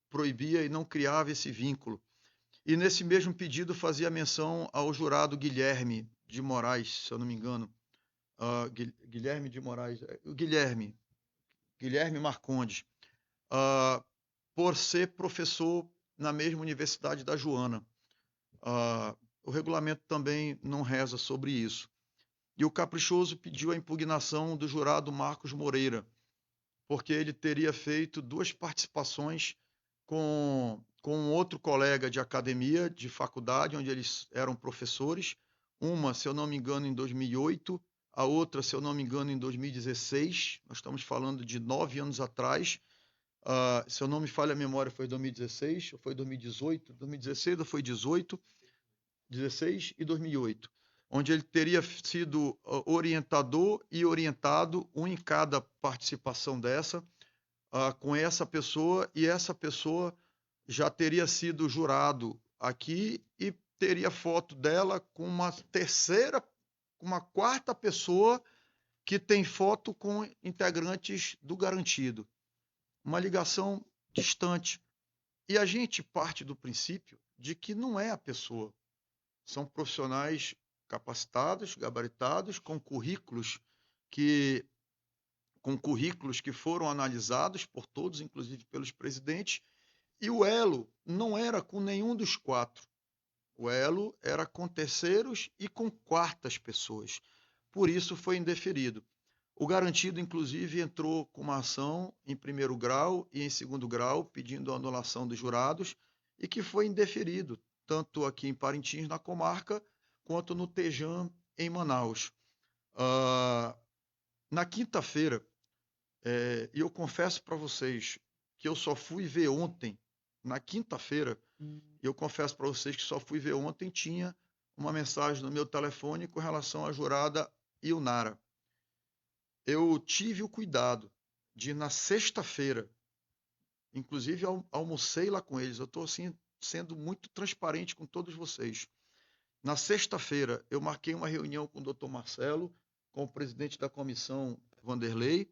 proibia e não criava esse vínculo. E nesse mesmo pedido fazia menção ao jurado Guilherme de Moraes, se eu não me engano. Guilherme de Moraes, o Guilherme Marcondes, por ser professor na mesma universidade da Joana. O regulamento também não reza sobre isso. E o Caprichoso pediu a impugnação do jurado Marcos Moreira, porque ele teria feito 2 participações com outro colega de academia, de faculdade, onde eles eram professores. Uma, se eu não me engano, em 2008, a outra, se eu não me engano, em 2016. Nós estamos falando de 9 anos atrás. Se eu não me falha a memória, foi 2016, ou foi 2018, 2016 ou foi 18, 16 e 2008, onde ele teria sido orientador e orientado, um em cada participação dessa, com essa pessoa, e essa pessoa já teria sido jurado aqui e teria foto dela com uma terceira, uma quarta pessoa que tem foto com integrantes do Garantido. Uma ligação distante. E a gente parte do princípio de que não é a pessoa. São profissionais capacitados, gabaritados, com currículos que foram analisados por todos, inclusive pelos presidentes, e o elo não era com nenhum dos 4. O elo era com terceiros e com quartas pessoas. Por isso foi indeferido. O Garantido, inclusive, entrou com uma ação em primeiro grau e em segundo grau, pedindo a anulação dos jurados, e que foi indeferido, tanto aqui em Parintins, na comarca, quanto no Tejam, em Manaus. Na quinta-feira, e eu confesso para vocês que eu só fui ver ontem, na quinta-feira, eu confesso para vocês que só fui ver ontem, tinha uma mensagem no meu telefone com relação à jurada Ilnara. Eu tive o cuidado de, na sexta-feira, inclusive almocei lá com eles, eu estou assim, sendo muito transparente com todos vocês. Na sexta-feira, eu marquei uma reunião com o Dr. Marcelo, com o presidente da comissão, Vanderlei,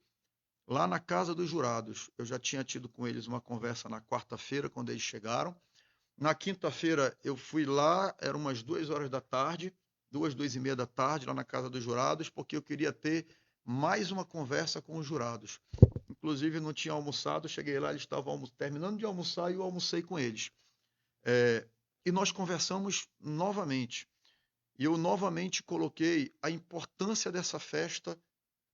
lá na Casa dos Jurados. Eu já tinha tido com eles uma conversa na quarta-feira, quando eles chegaram. Na quinta-feira, eu fui lá, eram umas 2 horas da tarde, 2h30 da tarde, lá na Casa dos Jurados, porque eu queria ter mais uma conversa com os jurados. Inclusive, não tinha almoçado, cheguei lá, eles estavam terminando de almoçar e eu almocei com eles. E nós conversamos novamente. E eu novamente coloquei a importância dessa festa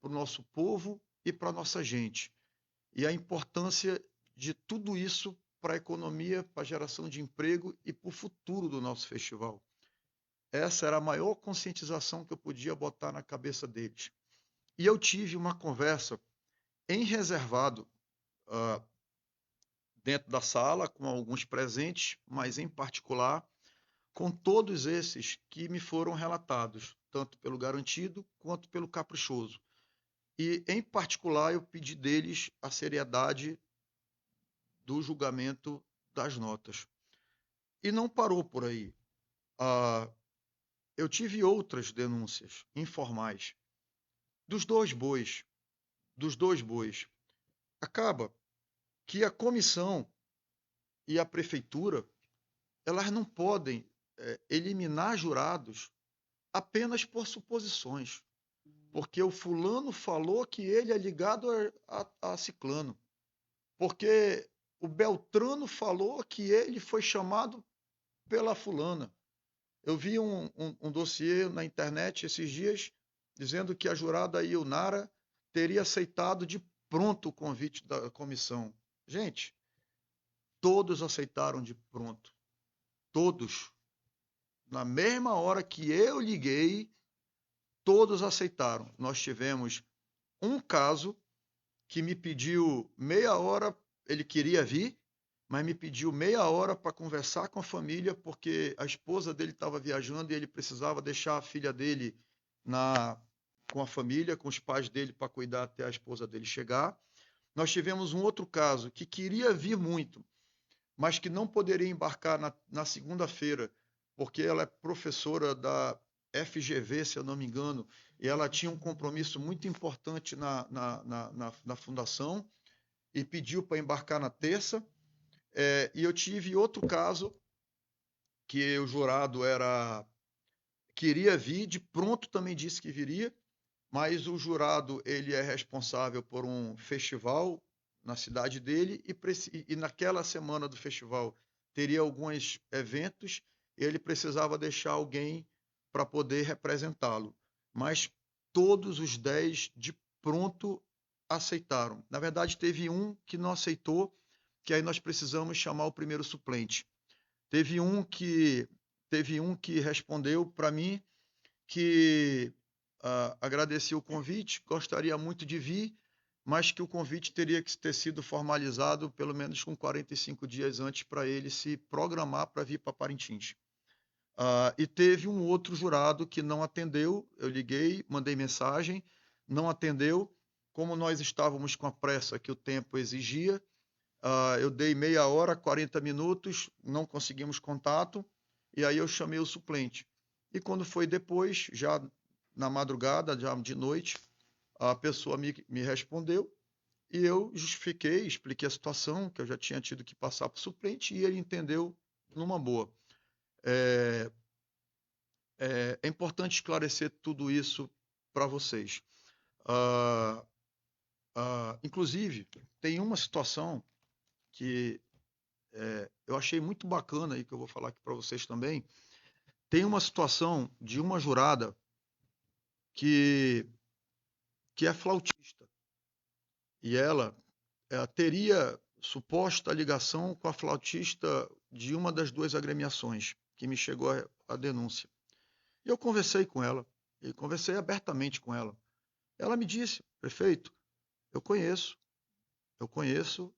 para o nosso povo e para a nossa gente. E a importância de tudo isso para a economia, para a geração de emprego e para o futuro do nosso festival. Essa era a maior conscientização que eu podia botar na cabeça deles. E eu tive uma conversa em reservado, dentro da sala, com alguns presentes, mas em particular com todos esses que me foram relatados, tanto pelo Garantido quanto pelo Caprichoso. E, em particular, eu pedi deles a seriedade do julgamento das notas. E não parou por aí. Eu tive outras denúncias informais dos dois bois. Acaba que a comissão e a prefeitura, elas não podem eliminar jurados apenas por suposições. Porque o fulano falou que ele é ligado a ciclano. Porque o Beltrano falou que ele foi chamado pela fulana. Eu vi um dossiê na internet esses dias dizendo que a jurada Ilnara teria aceitado de pronto o convite da comissão. Gente, todos aceitaram de pronto. Todos. Na mesma hora que eu liguei, todos aceitaram. Nós tivemos um caso que me pediu meia hora, ele queria vir, mas me pediu meia hora para conversar com a família, porque a esposa dele estava viajando e ele precisava deixar a filha dele com a família, com os pais dele, para cuidar até a esposa dele chegar. Nós tivemos um outro caso que queria vir muito, mas que não poderia embarcar na segunda-feira, porque ela é professora da FGV, se eu não me engano, e ela tinha um compromisso muito importante na fundação e pediu para embarcar na terça. E eu tive outro caso que o jurado queria vir, de pronto também disse que viria, mas o jurado ele é responsável por um festival na cidade dele e naquela semana do festival teria alguns eventos e ele precisava deixar alguém para poder representá-lo. Mas todos os 10 de pronto aceitaram. Na verdade, teve um que não aceitou, que aí nós precisamos chamar o primeiro suplente. Teve um que respondeu para mim que agradecia o convite, gostaria muito de vir, mas que o convite teria que ter sido formalizado pelo menos com 45 dias antes para ele se programar para vir para Parintins. E teve um outro jurado que não atendeu, eu liguei, mandei mensagem, não atendeu. Como nós estávamos com a pressa que o tempo exigia, eu dei meia hora, 40 minutos, não conseguimos contato, e aí eu chamei o suplente. E quando foi depois, já na madrugada, já de noite, a pessoa me respondeu e eu justifiquei, expliquei a situação, que eu já tinha tido que passar para o suplente, e ele entendeu numa boa. É importante esclarecer tudo isso para vocês. Inclusive, tem uma situação que eu achei muito bacana aí, que eu vou falar aqui para vocês também. Tem uma situação de uma jurada que é flautista. E ela teria suposta ligação com a flautista de uma das duas agremiações, que me chegou a denúncia. E eu conversei com ela, e conversei abertamente com ela. Ela me disse, prefeito, eu conheço,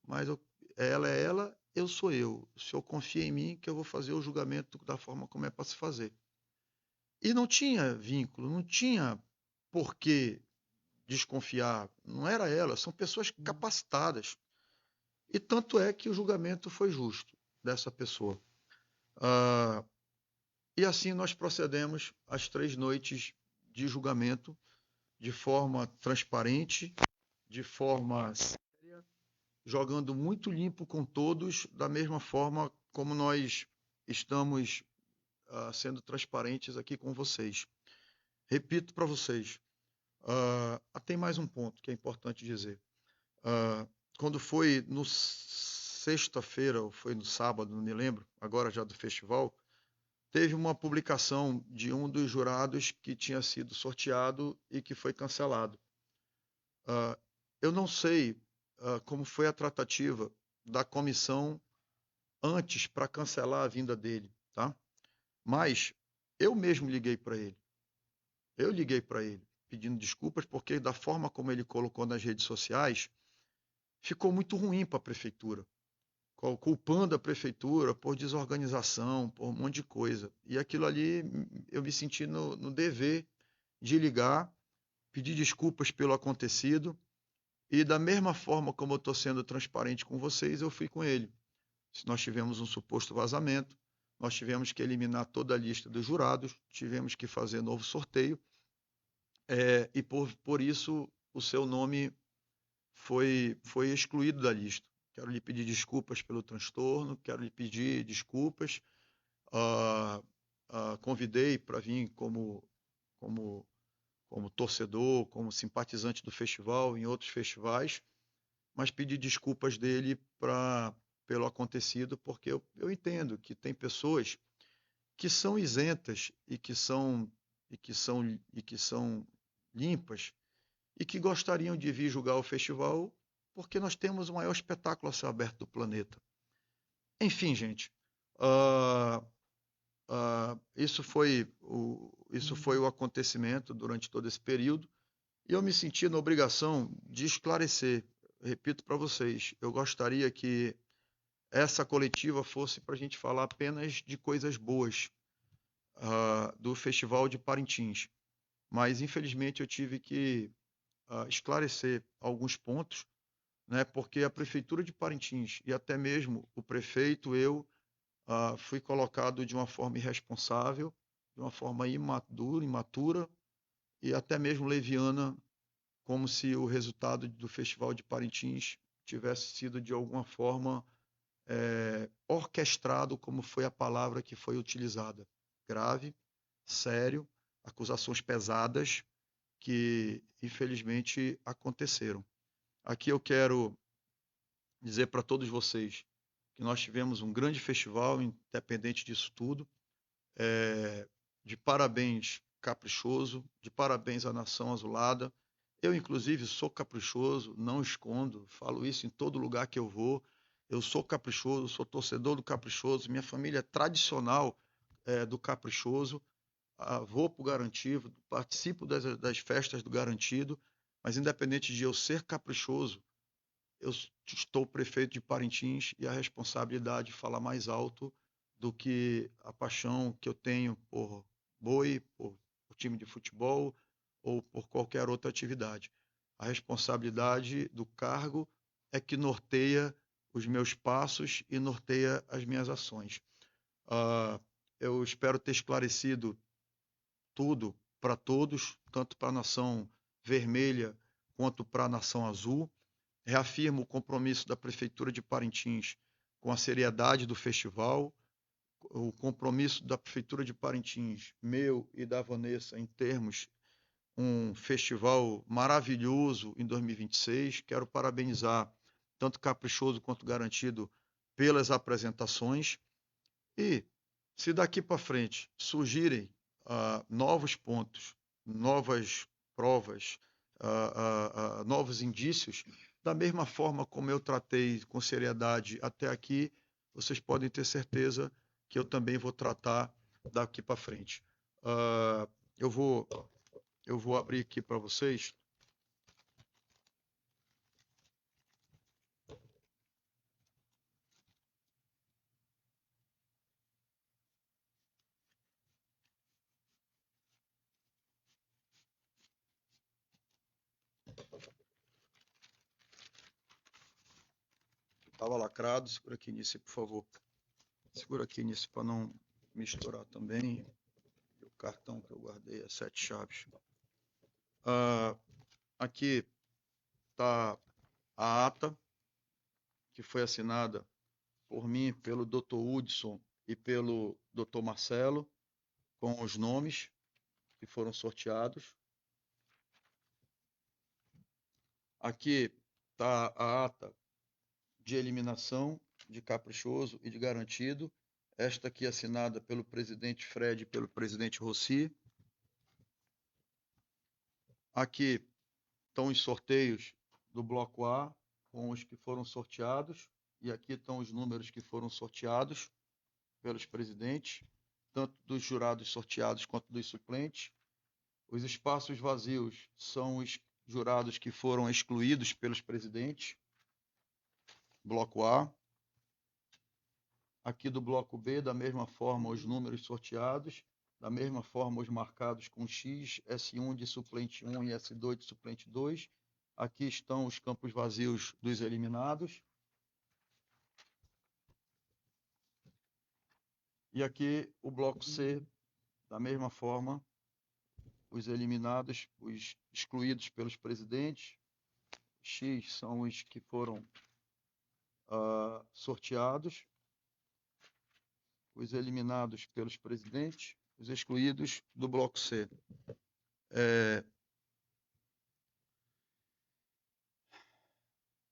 mas ela é ela, eu sou eu. O senhor confia em mim que eu vou fazer o julgamento da forma como é para se fazer. E não tinha vínculo, não tinha por que desconfiar. Não era ela, são pessoas capacitadas. E tanto é que o julgamento foi justo dessa pessoa. E assim nós procedemos às 3 noites de julgamento de forma transparente, de forma séria, jogando muito limpo com todos, da mesma forma como nós estamos sendo transparentes aqui com vocês. Repito para vocês, tem mais um ponto que é importante dizer. Quando foi no sexta-feira, ou foi no sábado, não me lembro, agora já do festival, teve uma publicação de um dos jurados que tinha sido sorteado e que foi cancelado. Eu não sei como foi a tratativa da comissão antes para cancelar a vinda dele, tá? Mas eu mesmo liguei para ele. Eu liguei para ele pedindo desculpas porque da forma como ele colocou nas redes sociais ficou muito ruim para a prefeitura, culpando a prefeitura por desorganização, por um monte de coisa. E aquilo ali eu me senti no dever de ligar, pedir desculpas pelo acontecido e da mesma forma como eu estou sendo transparente com vocês, eu fui com ele. Se nós tivemos um suposto vazamento, nós tivemos que eliminar toda a lista dos jurados, tivemos que fazer novo sorteio, e por isso o seu nome foi excluído da lista. Quero lhe pedir desculpas pelo transtorno, quero lhe pedir desculpas. Convidei para vir como torcedor, como simpatizante do festival, em outros festivais, mas pedi desculpas dele pelo acontecido, porque eu entendo que tem pessoas que são isentas e que são limpas e que gostariam de vir julgar o festival porque nós temos o maior espetáculo a céu aberto do planeta. Enfim, gente, isso foi o acontecimento durante todo esse período e eu me senti na obrigação de esclarecer. Repito para vocês, eu gostaria que essa coletiva fosse para a gente falar apenas de coisas boas do Festival de Parintins. Mas, infelizmente, eu tive que esclarecer alguns pontos, né, porque a Prefeitura de Parintins e até mesmo o prefeito, eu, fui colocado de uma forma irresponsável, de uma forma imatura e até mesmo leviana, como se o resultado do Festival de Parintins tivesse sido de alguma forma orquestrado, como foi a palavra que foi utilizada. Grave, sério, acusações pesadas que infelizmente aconteceram. Aqui eu quero dizer para todos vocês que nós tivemos um grande festival, independente disso tudo. De parabéns, Caprichoso, de parabéns à Nação Azulada. Eu, inclusive, sou caprichoso, não escondo, falo isso em todo lugar que eu vou. Eu sou caprichoso, sou torcedor do Caprichoso, minha família é tradicional do Caprichoso. Vou para o Garantido, participo das festas do Garantido, mas independente de eu ser caprichoso, eu estou prefeito de Parintins e a responsabilidade fala mais alto do que a paixão que eu tenho por boi, por time de futebol ou por qualquer outra atividade. A responsabilidade do cargo é que norteia os meus passos e norteia as minhas ações. Eu espero ter esclarecido tudo para todos, tanto para a nação vermelha quanto para a nação azul. Reafirmo o compromisso da Prefeitura de Parintins com a seriedade do festival, o compromisso da Prefeitura de Parintins, meu e da Vanessa, em termos um festival maravilhoso em 2026. Quero parabenizar tanto Caprichoso quanto Garantido pelas apresentações. E, se daqui para frente surgirem novos pontos, novas provas, novos indícios, da mesma forma como eu tratei com seriedade até aqui, vocês podem ter certeza que eu também vou tratar daqui para frente. Eu vou abrir aqui para vocês. Estava lacrado, segura aqui nisso, por favor. Segura aqui nisso para não misturar também. O cartão que eu guardei é 7 chaves. Aqui está a ata que foi assinada por mim, pelo Dr. Hudson e pelo Dr. Marcelo, com os nomes que foram sorteados. Aqui está a ata de eliminação de Caprichoso e de Garantido. Esta aqui assinada pelo presidente Fred e pelo presidente Rossi. Aqui estão os sorteios do bloco A, com os que foram sorteados. E aqui estão os números que foram sorteados pelos presidentes, tanto dos jurados sorteados quanto dos suplentes. Os espaços vazios são os jurados que foram excluídos pelos presidentes. Bloco A. Aqui do bloco B, da mesma forma, os números sorteados, da mesma forma, os marcados com X, S1 de suplente 1 e S2 de suplente 2. Aqui estão os campos vazios dos eliminados. E aqui o bloco C, da mesma forma, os eliminados, os excluídos pelos presidentes. X são os que foram sorteados, os eliminados pelos presidentes, os excluídos do bloco C.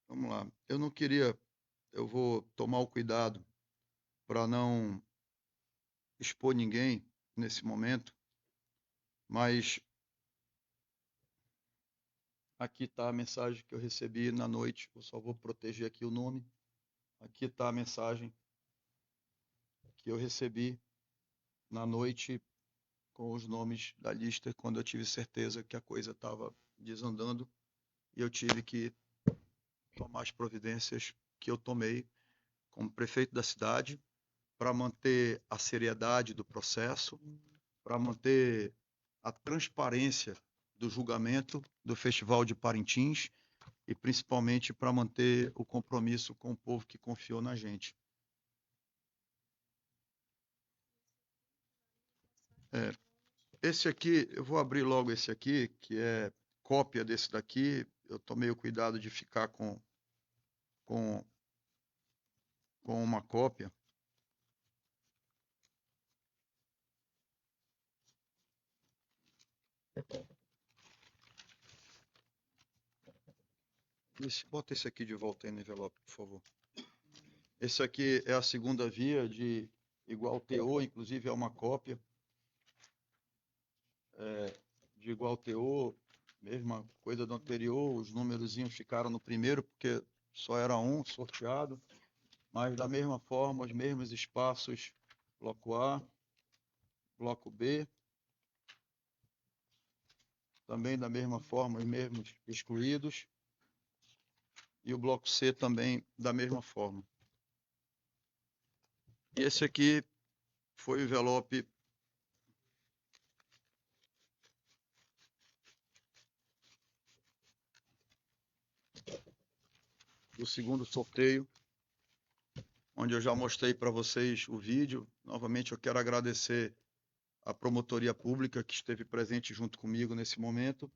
Vamos lá. Eu vou tomar o cuidado para não expor ninguém nesse momento, mas aqui está a mensagem que eu recebi na noite. Eu só vou proteger aqui o nome. Aqui está a mensagem que eu recebi na noite com os nomes da lista, quando eu tive certeza que a coisa estava desandando e eu tive que tomar as providências que eu tomei como prefeito da cidade, para manter a seriedade do processo, para manter a transparência do julgamento do Festival de Parintins e principalmente para manter o compromisso com o povo que confiou na gente. Esse aqui, eu vou abrir logo esse aqui, que é cópia desse daqui. Eu tomei o cuidado de ficar com uma cópia. Bota esse aqui de volta aí no envelope, por favor. Esse aqui é a segunda via de igual teor, inclusive é uma cópia de igual teor, mesma coisa do anterior, os númerozinhos ficaram no primeiro porque só era um sorteado, mas da mesma forma, os mesmos espaços, bloco A, bloco B, também da mesma forma, os mesmos excluídos, e o bloco C também da mesma forma. Esse aqui foi o envelope do segundo sorteio, onde eu já mostrei para vocês o vídeo. Novamente eu quero agradecer a Promotoria Pública que esteve presente junto comigo nesse momento,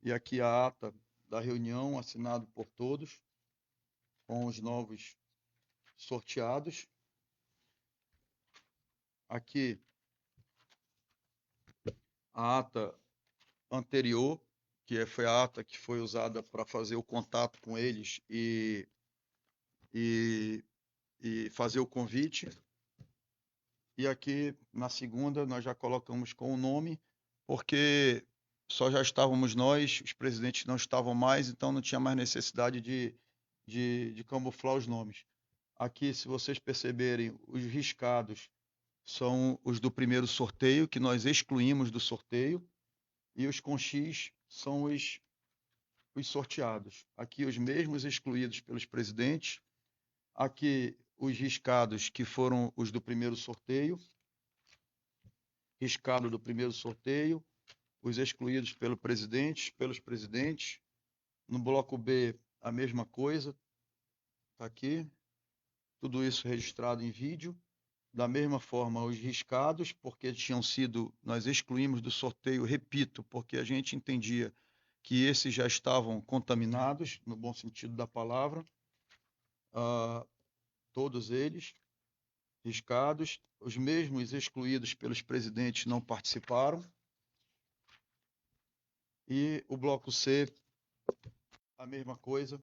e aqui a ata da reunião assinado por todos, com os novos sorteados. Aqui a ata anterior, que foi a ata que foi usada para fazer o contato com eles e fazer o convite. E aqui na segunda nós já colocamos com o nome, porque só já estávamos nós, os presidentes não estavam mais, então não tinha mais necessidade de camuflar os nomes. Aqui, se vocês perceberem, os riscados são os do primeiro sorteio, que nós excluímos do sorteio, e os com X são os sorteados. Aqui os mesmos excluídos pelos presidentes. Aqui os riscados que foram os do primeiro sorteio. Riscado do primeiro sorteio. Os excluídos pelos presidentes. No bloco B, a mesma coisa. Está aqui. Tudo isso registrado em vídeo. Da mesma forma, os riscados, porque tinham sido, nós excluímos do sorteio, repito, porque a gente entendia que esses já estavam contaminados, no bom sentido da palavra, todos eles riscados, os mesmos excluídos pelos presidentes não participaram, e o bloco C, a mesma coisa,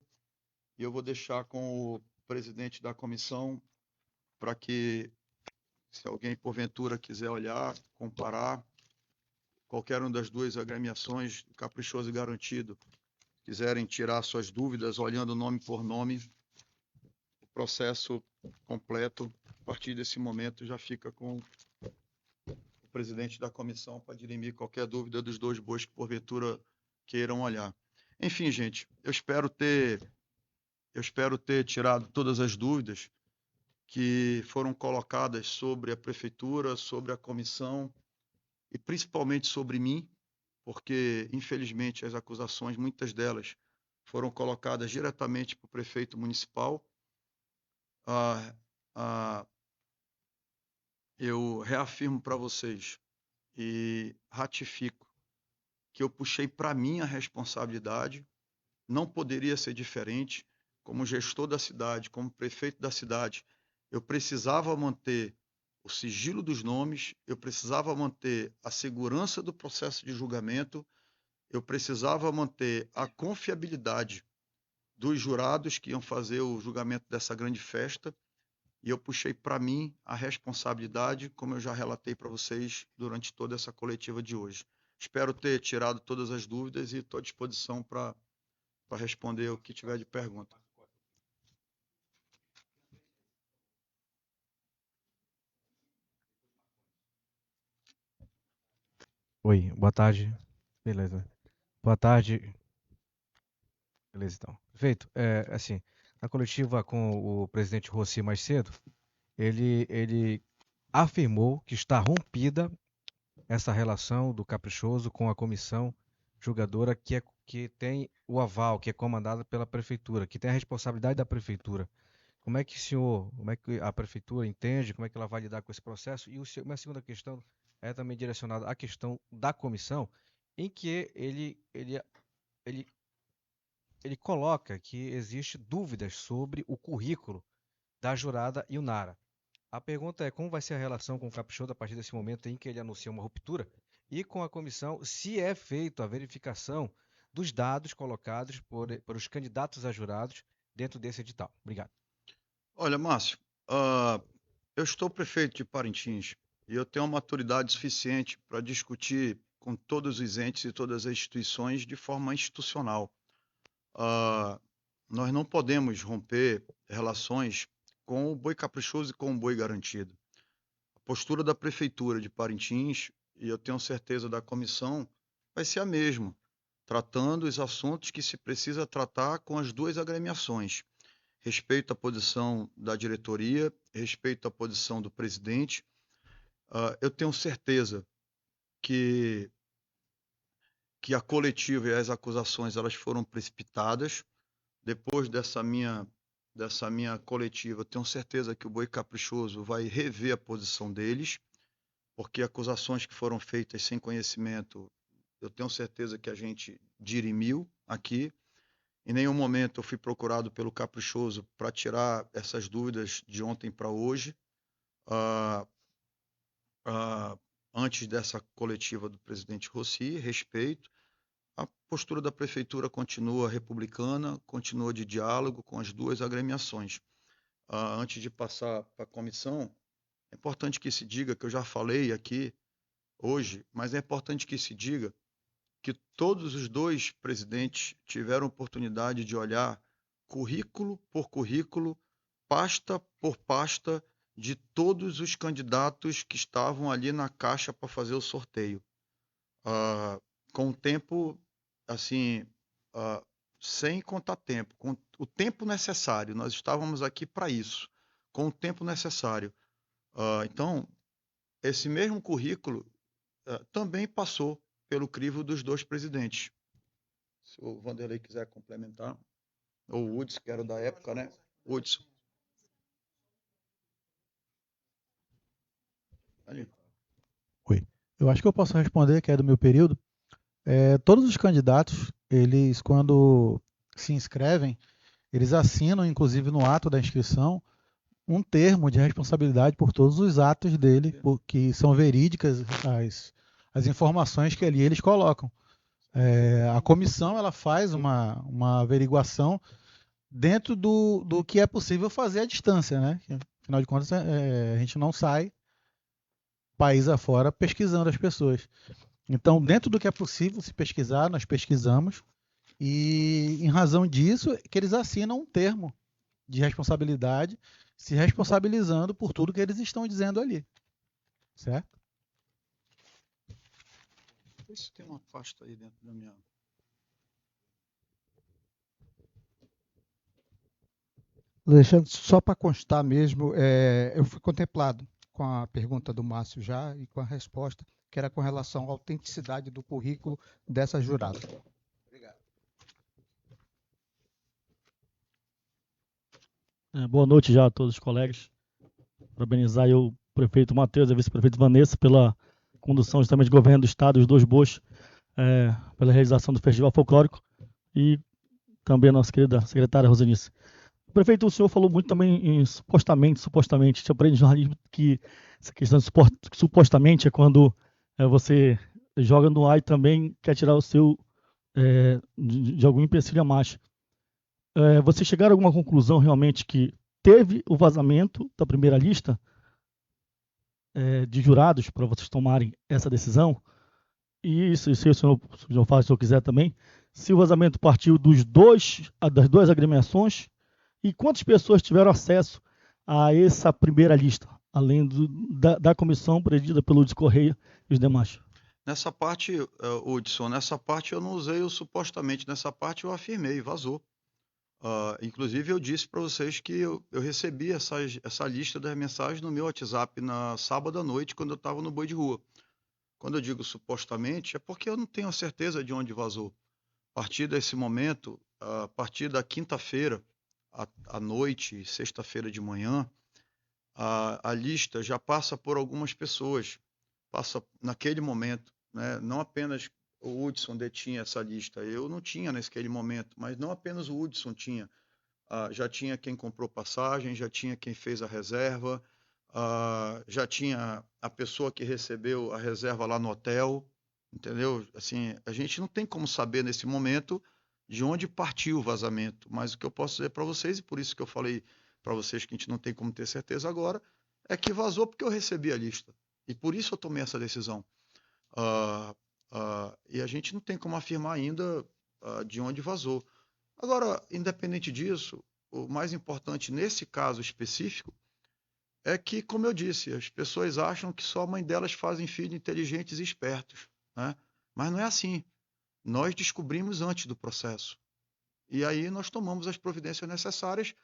e eu vou deixar com o presidente da comissão para que, se alguém porventura quiser olhar, comparar, qualquer uma das duas agremiações, Caprichoso e Garantido, quiserem tirar suas dúvidas olhando nome por nome, o processo completo, a partir desse momento, já fica com o presidente da comissão para dirimir qualquer dúvida dos dois bois que porventura queiram olhar. Enfim, gente, eu espero ter tirado todas as dúvidas que foram colocadas sobre a prefeitura, sobre a comissão e principalmente sobre mim, porque, infelizmente, as acusações, muitas delas, foram colocadas diretamente para o prefeito municipal. Eu reafirmo para vocês e ratifico que eu puxei para mim a responsabilidade, não poderia ser diferente. Como gestor da cidade, como prefeito da cidade, eu precisava manter o sigilo dos nomes, eu precisava manter a segurança do processo de julgamento, eu precisava manter a confiabilidade dos jurados que iam fazer o julgamento dessa grande festa, e eu puxei para mim a responsabilidade, como eu já relatei para vocês durante toda essa coletiva de hoje. Espero ter tirado todas as dúvidas e estou à disposição para responder o que tiver de pergunta. Oi, boa tarde. Beleza. Boa tarde. Beleza, então. Perfeito. Assim, na coletiva com o presidente Rossi mais cedo, ele afirmou que está rompida essa relação do Caprichoso com a comissão julgadora que tem o aval, que é comandada pela prefeitura, que tem a responsabilidade da prefeitura. Como é que a prefeitura entende, como é que ela vai lidar com esse processo? E uma segunda questão é também direcionada à questão da comissão, em que ele coloca que existe dúvidas sobre o currículo da jurada e o Nara. A pergunta é como vai ser a relação com o Caprichoso a partir desse momento em que ele anuncia uma ruptura e com a comissão, se é feita a verificação dos dados colocados por os candidatos a jurados dentro desse edital. Obrigado. Olha, Márcio, eu estou prefeito de Parintins e eu tenho uma maturidade suficiente para discutir com todos os entes e todas as instituições de forma institucional. Nós não podemos romper relações com o boi caprichoso e com o boi garantido. A postura da prefeitura de Parintins, e eu tenho certeza da comissão, vai ser a mesma, tratando os assuntos que se precisa tratar com as duas agremiações. Respeito à posição da diretoria, respeito à posição do presidente. Eu tenho certeza que a coletiva e as acusações elas foram precipitadas. Depois dessa minha coletiva, eu tenho certeza que o boi caprichoso vai rever a posição deles, porque acusações que foram feitas sem conhecimento, eu tenho certeza que a gente dirimiu aqui. Em nenhum momento eu fui procurado pelo Caprichoso para tirar essas dúvidas de ontem para hoje, antes dessa coletiva do presidente Rossi, respeito. A postura da prefeitura continua republicana, continua de diálogo com as duas agremiações. Antes de passar para a comissão, é importante que se diga, que eu já falei aqui hoje, mas é importante que se diga que todos os dois presidentes tiveram oportunidade de olhar currículo por currículo, pasta por pasta, de todos os candidatos que estavam ali na caixa para fazer o sorteio. Com o tempo, assim, sem contar tempo, com o tempo necessário. Nós estávamos aqui para isso, com o tempo necessário. Então, esse mesmo currículo também passou pelo crivo dos dois presidentes. Se o Vanderlei quiser complementar. Ou o Hudson, que era da época, né? Hudson. Ali. Oi. Eu acho que eu posso responder, que é do meu período. Todos os candidatos, eles, quando se inscrevem, eles assinam, inclusive no ato da inscrição, um termo de responsabilidade por todos os atos dele, que são verídicas as informações que ali eles colocam. A comissão ela faz uma averiguação dentro do que é possível fazer à distância, né? Afinal de contas, a gente não sai país afora pesquisando as pessoas. Então, dentro do que é possível se pesquisar, nós pesquisamos, e em razão disso, que eles assinam um termo de responsabilidade, se responsabilizando por tudo que eles estão dizendo ali. Certo? Se tem uma pasta aí dentro da minha... Alexandre, só para constar mesmo, eu fui contemplado com a pergunta do Márcio já e com a resposta, que era com relação à autenticidade do currículo dessa jurada. Obrigado. Boa noite já a todos os colegas. Parabenizar aí o prefeito Matheus e a vice-prefeito Vanessa pela condução justamente do governo do estado, os dois bois, pela realização do Festival Folclórico, e também a nossa querida secretária Rosanice. Prefeito, o senhor falou muito também em supostamente, a gente aprende no jornalismo que essa questão de supostamente é quando você joga no ar e também quer tirar o seu de algum empecilho a mais. Vocês chegaram a alguma conclusão realmente que teve o vazamento da primeira lista de jurados para vocês tomarem essa decisão? E se o senhor faz, se o senhor quiser também, se o vazamento partiu das duas agremiações, e quantas pessoas tiveram acesso a essa primeira lista, além da comissão presidida pelo Hudson Correia e os demais? Nessa parte, Hudson, eu não usei o supostamente, nessa parte eu afirmei, vazou. Inclusive, eu disse para vocês que eu recebi essa lista das mensagens no meu WhatsApp na sábado à noite, quando eu estava no Boi de Rua. Quando eu digo supostamente, é porque eu não tenho a certeza de onde vazou. A partir desse momento, a partir da quinta-feira à noite, sexta-feira de manhã, a lista já passa por algumas pessoas, passa naquele momento, né? Não apenas o Hudson detinha essa lista, eu não tinha naquele momento, mas não apenas o Hudson tinha, já tinha quem comprou passagem, já tinha quem fez a reserva, já tinha a pessoa que recebeu a reserva lá no hotel, entendeu? Assim, a gente não tem como saber nesse momento de onde partiu o vazamento, mas o que eu posso dizer para vocês, e por isso que eu falei para vocês que a gente não tem como ter certeza agora, é que vazou porque eu recebi a lista. E por isso eu tomei essa decisão. E a gente não tem como afirmar ainda de onde vazou. Agora, independente disso, o mais importante nesse caso específico é que, como eu disse, as pessoas acham que só a mãe delas fazem filhos inteligentes e espertos, né? Mas não é assim. Nós descobrimos antes do processo. E aí nós tomamos as providências necessárias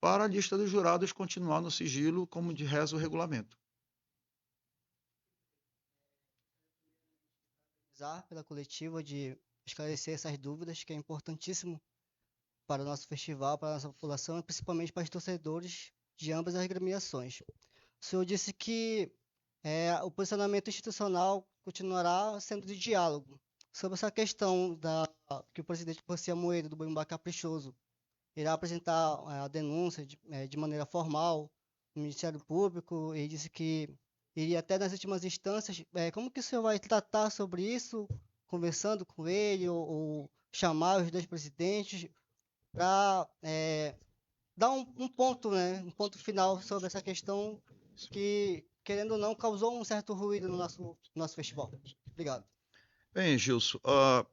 para a lista dos jurados continuar no sigilo, como de reza o regulamento. Pela coletiva de esclarecer essas dúvidas, que é importantíssimo para o nosso festival, para a nossa população e principalmente para os torcedores de ambas as agremiações. O senhor disse que o posicionamento institucional continuará sendo de diálogo. Sobre essa questão que o presidente José Amoedo, do Boi Caprichoso, irá apresentar a denúncia de maneira formal no Ministério Público, ele disse que iria até nas últimas instâncias. Como que o senhor vai tratar sobre isso, conversando com ele ou chamar os dois presidentes para dar um ponto, né, um ponto final sobre essa questão que, querendo ou não, causou um certo ruído no nosso festival? Obrigado. Bem, Gilson,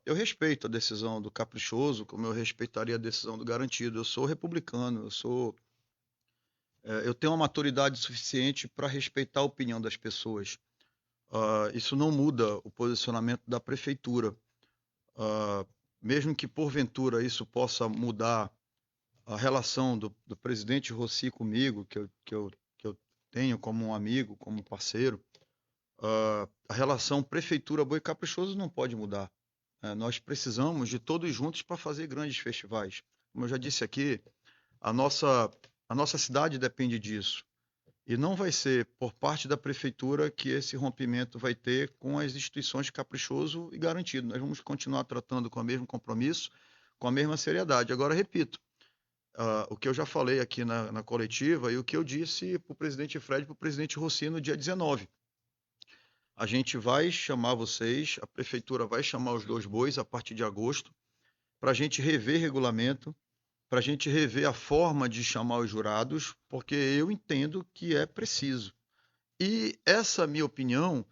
eu respeito a decisão do Caprichoso, como eu respeitaria a decisão do Garantido. Eu sou republicano, eu tenho uma maturidade suficiente para respeitar a opinião das pessoas. Isso não muda o posicionamento da prefeitura. Mesmo que porventura isso possa mudar a relação do presidente Rossi comigo, que eu tenho como um amigo, como parceiro, a relação prefeitura-Boi Caprichoso não pode mudar. Nós precisamos de todos juntos para fazer grandes festivais. Como eu já disse aqui, a nossa cidade depende disso. E não vai ser por parte da prefeitura que esse rompimento vai ter com as instituições Caprichoso e Garantido. Nós vamos continuar tratando com o mesmo compromisso, com a mesma seriedade. Agora, repito, o que eu já falei aqui na coletiva e o que eu disse para o presidente Fred e para o presidente Rossi no dia 19. A gente vai chamar vocês, a prefeitura vai chamar os dois bois a partir de agosto, para a gente rever regulamento, para a gente rever a forma de chamar os jurados, porque eu entendo que é preciso. E essa minha opinião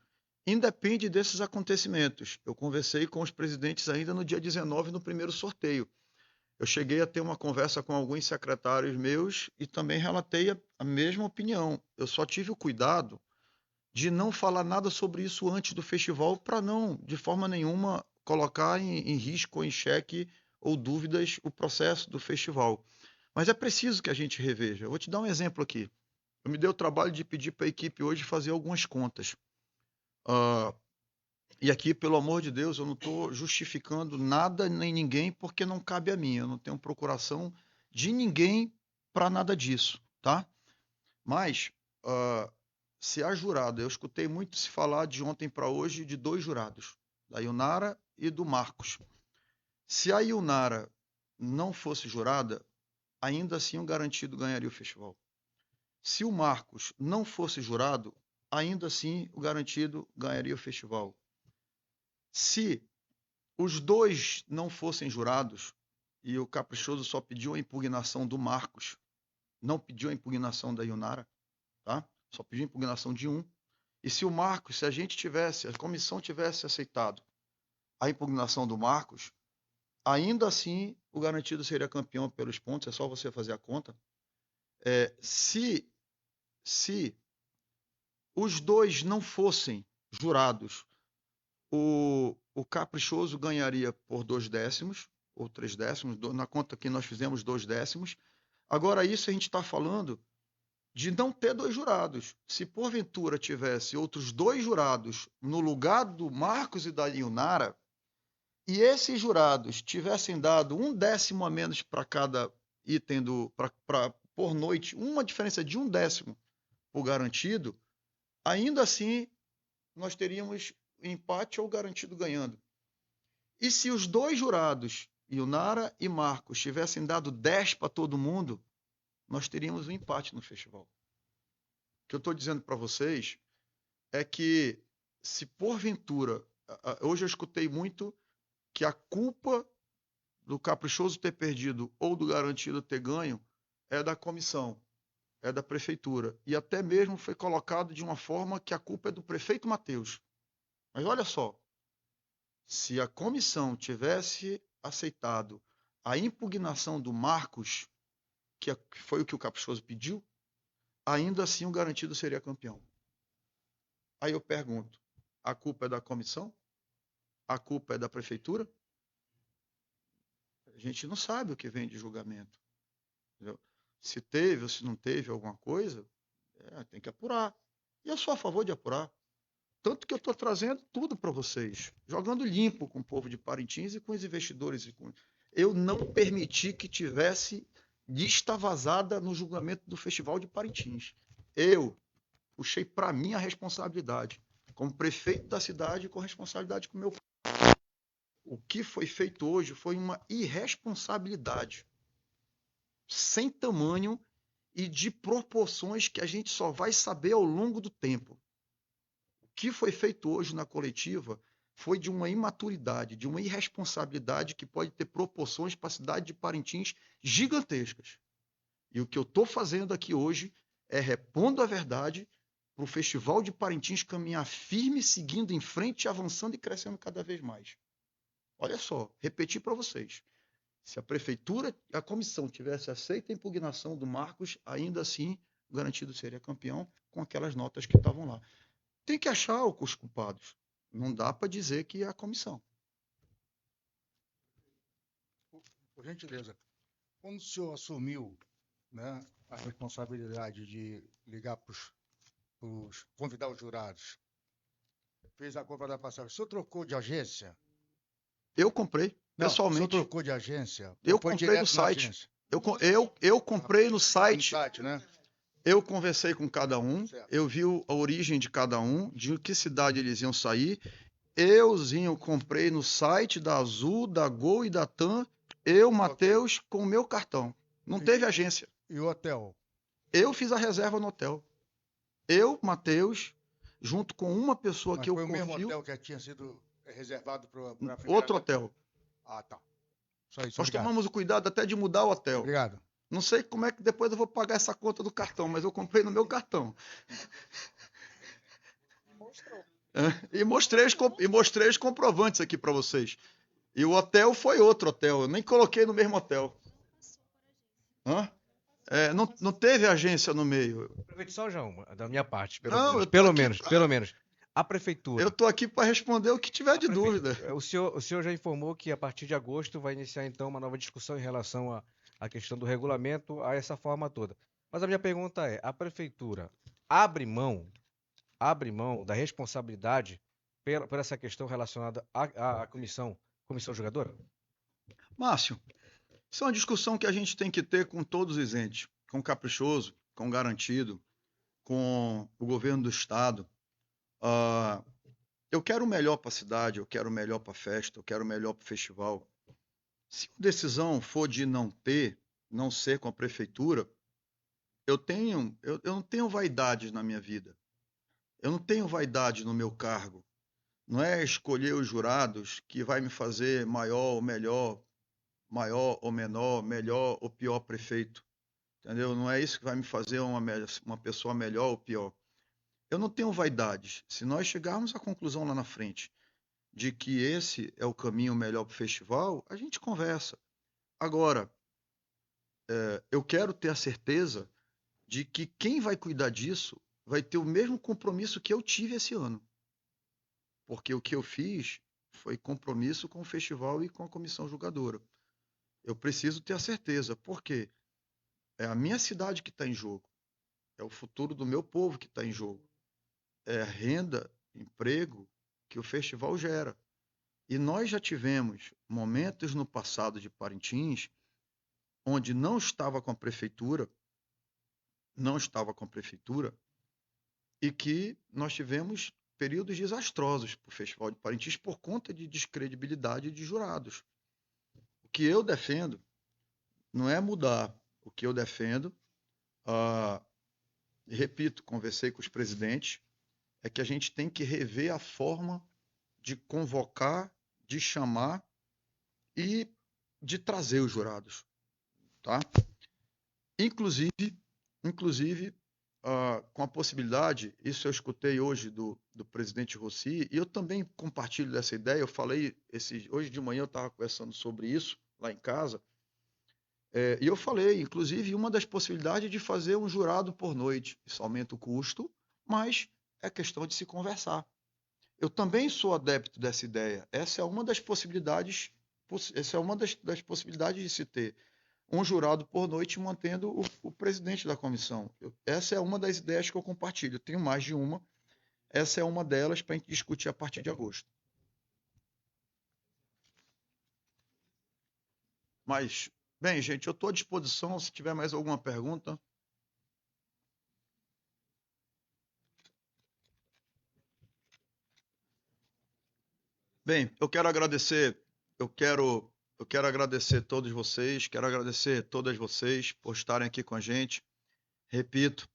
independe desses acontecimentos. Eu conversei com os presidentes ainda no dia 19, no primeiro sorteio. Eu cheguei a ter uma conversa com alguns secretários meus e também relatei a mesma opinião. Eu só tive o cuidado de não falar nada sobre isso antes do festival para não, de forma nenhuma, colocar em risco ou em xeque ou dúvidas o processo do festival. Mas é preciso que a gente reveja. Eu vou te dar um exemplo aqui. Eu me dei o trabalho de pedir para a equipe hoje fazer algumas contas. E aqui, pelo amor de Deus, eu não estou justificando nada nem ninguém porque não cabe a mim. Eu não tenho procuração de ninguém para nada disso, tá? Mas se há jurado, eu escutei muito se falar de ontem para hoje de dois jurados, da Ionara e do Marcos. Se a Ionara não fosse jurada, ainda assim o Garantido ganharia o festival. Se o Marcos não fosse jurado, ainda assim o Garantido ganharia o festival. Se os dois não fossem jurados e o Caprichoso só pediu a impugnação do Marcos, não pediu a impugnação da Ionara, tá? Só pediu a impugnação de um. E se o Marcos, se a comissão tivesse aceitado a impugnação do Marcos, ainda assim o Garantido seria campeão pelos pontos, é só você fazer a conta. Se os dois não fossem jurados, o Caprichoso ganharia por 2 décimos, ou 3 décimos, na conta que nós fizemos 2 décimos. Agora, isso a gente está falando de não ter 2 jurados. Se porventura tivesse outros 2 jurados no lugar do Marcos e da Ilnara, e esses jurados tivessem dado 1 décimo a menos para cada item por noite, uma diferença de 1 décimo por garantido, ainda assim nós teríamos empate ou garantido ganhando. E se os 2 jurados, Ilnara e Marcos, tivessem dado 10 para todo mundo, nós teríamos um empate no festival. O que eu estou dizendo para vocês é que, se porventura, hoje eu escutei muito que a culpa do caprichoso ter perdido ou do garantido ter ganho é da comissão, é da prefeitura. E até mesmo foi colocado de uma forma que a culpa é do prefeito Matheus. Mas olha só, se a comissão tivesse aceitado a impugnação do Marcos, que foi o que o caprichoso pediu, ainda assim o garantido seria campeão. Aí eu pergunto, a culpa é da comissão? A culpa é da prefeitura? A gente não sabe o que vem de julgamento. Entendeu? Se teve ou se não teve alguma coisa, tem que apurar. E eu sou a favor de apurar. Tanto que eu estou trazendo tudo para vocês, jogando limpo com o povo de Parintins e com os investidores. Eu não permiti que tivesse lista vazada no julgamento do Festival de Parintins. Eu puxei para mim a responsabilidade, como prefeito da cidade e com responsabilidade com o meu. O que foi feito hoje foi uma irresponsabilidade sem tamanho e de proporções que a gente só vai saber ao longo do tempo. O que foi feito hoje na coletiva foi de uma imaturidade, de uma irresponsabilidade que pode ter proporções para a cidade de Parintins gigantescas. E o que eu estou fazendo aqui hoje é repondo a verdade para o Festival de Parintins caminhar firme, seguindo em frente, avançando e crescendo cada vez mais. Olha só, repetir para vocês. Se a prefeitura, a comissão tivesse aceito a impugnação do Marcos, ainda assim o garantido seria campeão com aquelas notas que estavam lá. Tem que achar os culpados. Não dá para dizer que é a comissão. Por gentileza, quando o senhor assumiu, né, a responsabilidade de ligar para convidar os jurados, fez a compra da passagem, o senhor trocou de agência? Eu comprei, pessoalmente. O senhor trocou de agência? Eu comprei no site. Eu comprei no site. Né? Eu conversei com cada um, certo. Eu vi a origem de cada um, de que cidade eles iam sair. Eu comprei no site da Azul, da Gol e da TAM. Matheus, com o meu cartão. Não teve agência. E o hotel? Eu fiz a reserva no hotel. Matheus, junto com uma pessoa Mas que eu confio. confio. Foi o mesmo hotel que tinha sido reservado para a primeira Outro hotel. Ah, tá. Só isso, Nós obrigado. tomamos o cuidado até de mudar o hotel. Obrigado. Não sei como é que depois eu vou pagar essa conta do cartão, mas eu comprei no meu cartão. E mostrei os comprovantes aqui para vocês. E o hotel foi outro hotel. Eu nem coloquei no mesmo hotel. Não teve agência no meio. Prefeito, só já uma, da minha parte, pelo menos. A prefeitura. Eu estou aqui para responder o que tiver de dúvida. O senhor já informou que a partir de agosto vai iniciar então uma nova discussão em relação à questão do regulamento, a essa forma toda. Mas a minha pergunta é: a prefeitura abre mão da responsabilidade por essa questão relacionada à comissão jogadora? Márcio, isso é uma discussão que a gente tem que ter com todos os entes, com o Caprichoso, com o Garantido, com o governo do estado. Eu quero o melhor para a cidade, eu quero o melhor para a festa, eu quero o melhor para o festival. Se a decisão for de não ser com a prefeitura, eu não tenho vaidades na minha vida. Eu não tenho vaidade no meu cargo. Não é escolher os jurados que vai me fazer maior ou melhor, maior ou menor, melhor ou pior prefeito. Entendeu? Não é isso que vai me fazer uma pessoa melhor ou pior. Eu não tenho vaidades. Se nós chegarmos à conclusão lá na frente de que esse é o caminho melhor para o festival, a gente conversa. Agora, eu quero ter a certeza de que quem vai cuidar disso vai ter o mesmo compromisso que eu tive esse ano. Porque o que eu fiz foi compromisso com o festival e com a comissão julgadora. Eu preciso ter a certeza. Por quê? É a minha cidade que está em jogo. É o futuro do meu povo que está em jogo. É a renda, emprego que o festival gera. E nós já tivemos momentos no passado de Parintins onde não estava com a prefeitura, e que nós tivemos períodos desastrosos para o Festival de Parintins por conta de descredibilidade de jurados. O que eu defendo não é mudar. O que eu defendo, repito, conversei com os presidentes, é que a gente tem que rever a forma de convocar, de chamar e de trazer os jurados, tá? Inclusive com a possibilidade, isso eu escutei hoje do presidente Rossi, e eu também compartilho dessa ideia, eu falei, hoje de manhã eu estava conversando sobre isso lá em casa, e eu falei, inclusive, uma das possibilidades de fazer um jurado por noite. Isso aumenta o custo, mas é questão de se conversar. Eu também sou adepto dessa ideia. Essa é uma das possibilidades de se ter um jurado por noite mantendo o presidente da comissão. Essa é uma das ideias que eu compartilho. Eu tenho mais de uma. Essa é uma delas para a gente discutir a partir de agosto. Mas, bem, gente, eu estou à disposição se tiver mais alguma pergunta. Bem, eu quero agradecer todos vocês, quero agradecer todas vocês por estarem aqui com a gente. Repito,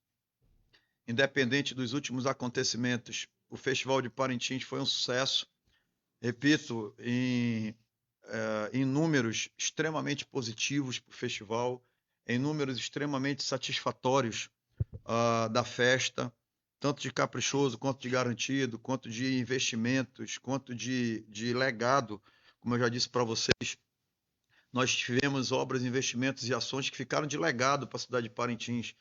independente dos últimos acontecimentos, o Festival de Parintins foi um sucesso. Repito, em números extremamente positivos para o festival, em números extremamente satisfatórios da festa, tanto de caprichoso, quanto de garantido, quanto de investimentos, quanto de legado. Como eu já disse para vocês, nós tivemos obras, investimentos e ações que ficaram de legado para a cidade de Parintins.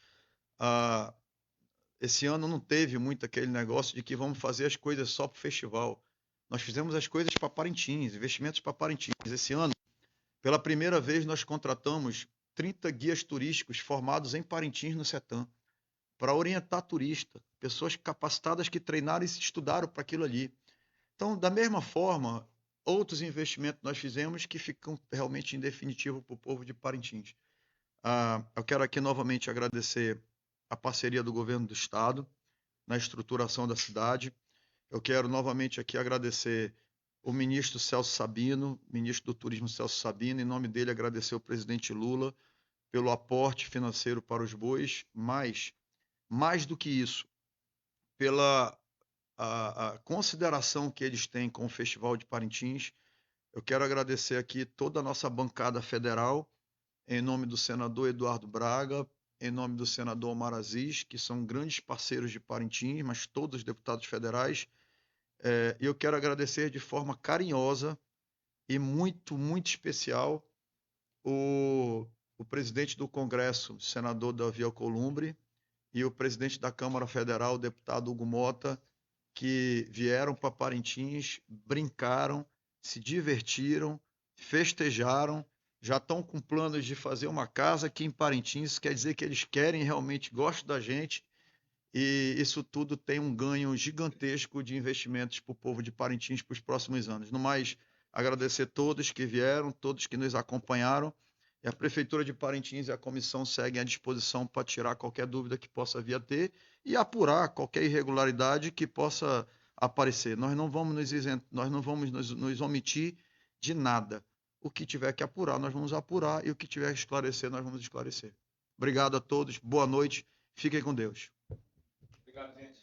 Esse ano não teve muito aquele negócio de que vamos fazer as coisas só para o festival. Nós fizemos as coisas para Parintins, investimentos para Parintins. Esse ano, pela primeira vez, nós contratamos 30 guias turísticos formados em Parintins, no CETAM, para orientar turista, pessoas capacitadas que treinaram e se estudaram para aquilo ali. Então, da mesma forma, outros investimentos nós fizemos que ficam realmente em definitivo para o povo de Parintins. Eu quero aqui novamente agradecer a parceria do governo do estado na estruturação da cidade. Eu quero novamente aqui agradecer o ministro Celso Sabino, ministro do Turismo Celso Sabino, em nome dele agradecer ao presidente Lula pelo aporte financeiro para os bois, mas mais do que isso, pela a consideração que eles têm com o Festival de Parintins. Eu quero agradecer aqui toda a nossa bancada federal, em nome do senador Eduardo Braga, em nome do senador Omar Aziz, que são grandes parceiros de Parintins, mas todos os deputados federais. E eu quero agradecer de forma carinhosa e muito, muito especial o presidente do Congresso, o senador Davi Alcolumbre, e o presidente da Câmara Federal, o deputado Hugo Mota, que vieram para Parintins, brincaram, se divertiram, festejaram, já estão com planos de fazer uma casa aqui em Parintins, quer dizer que eles querem realmente, gostam da gente, e isso tudo tem um ganho gigantesco de investimentos para o povo de Parintins para os próximos anos. No mais, agradecer a todos que vieram, todos que nos acompanharam, e a Prefeitura de Parintins e a comissão seguem à disposição para tirar qualquer dúvida que possa vir a ter e apurar qualquer irregularidade que possa aparecer. Nós não vamos nos omitir de nada. O que tiver que apurar, nós vamos apurar, e o que tiver que esclarecer, nós vamos esclarecer. Obrigado a todos, boa noite, fiquem com Deus. Obrigado, gente.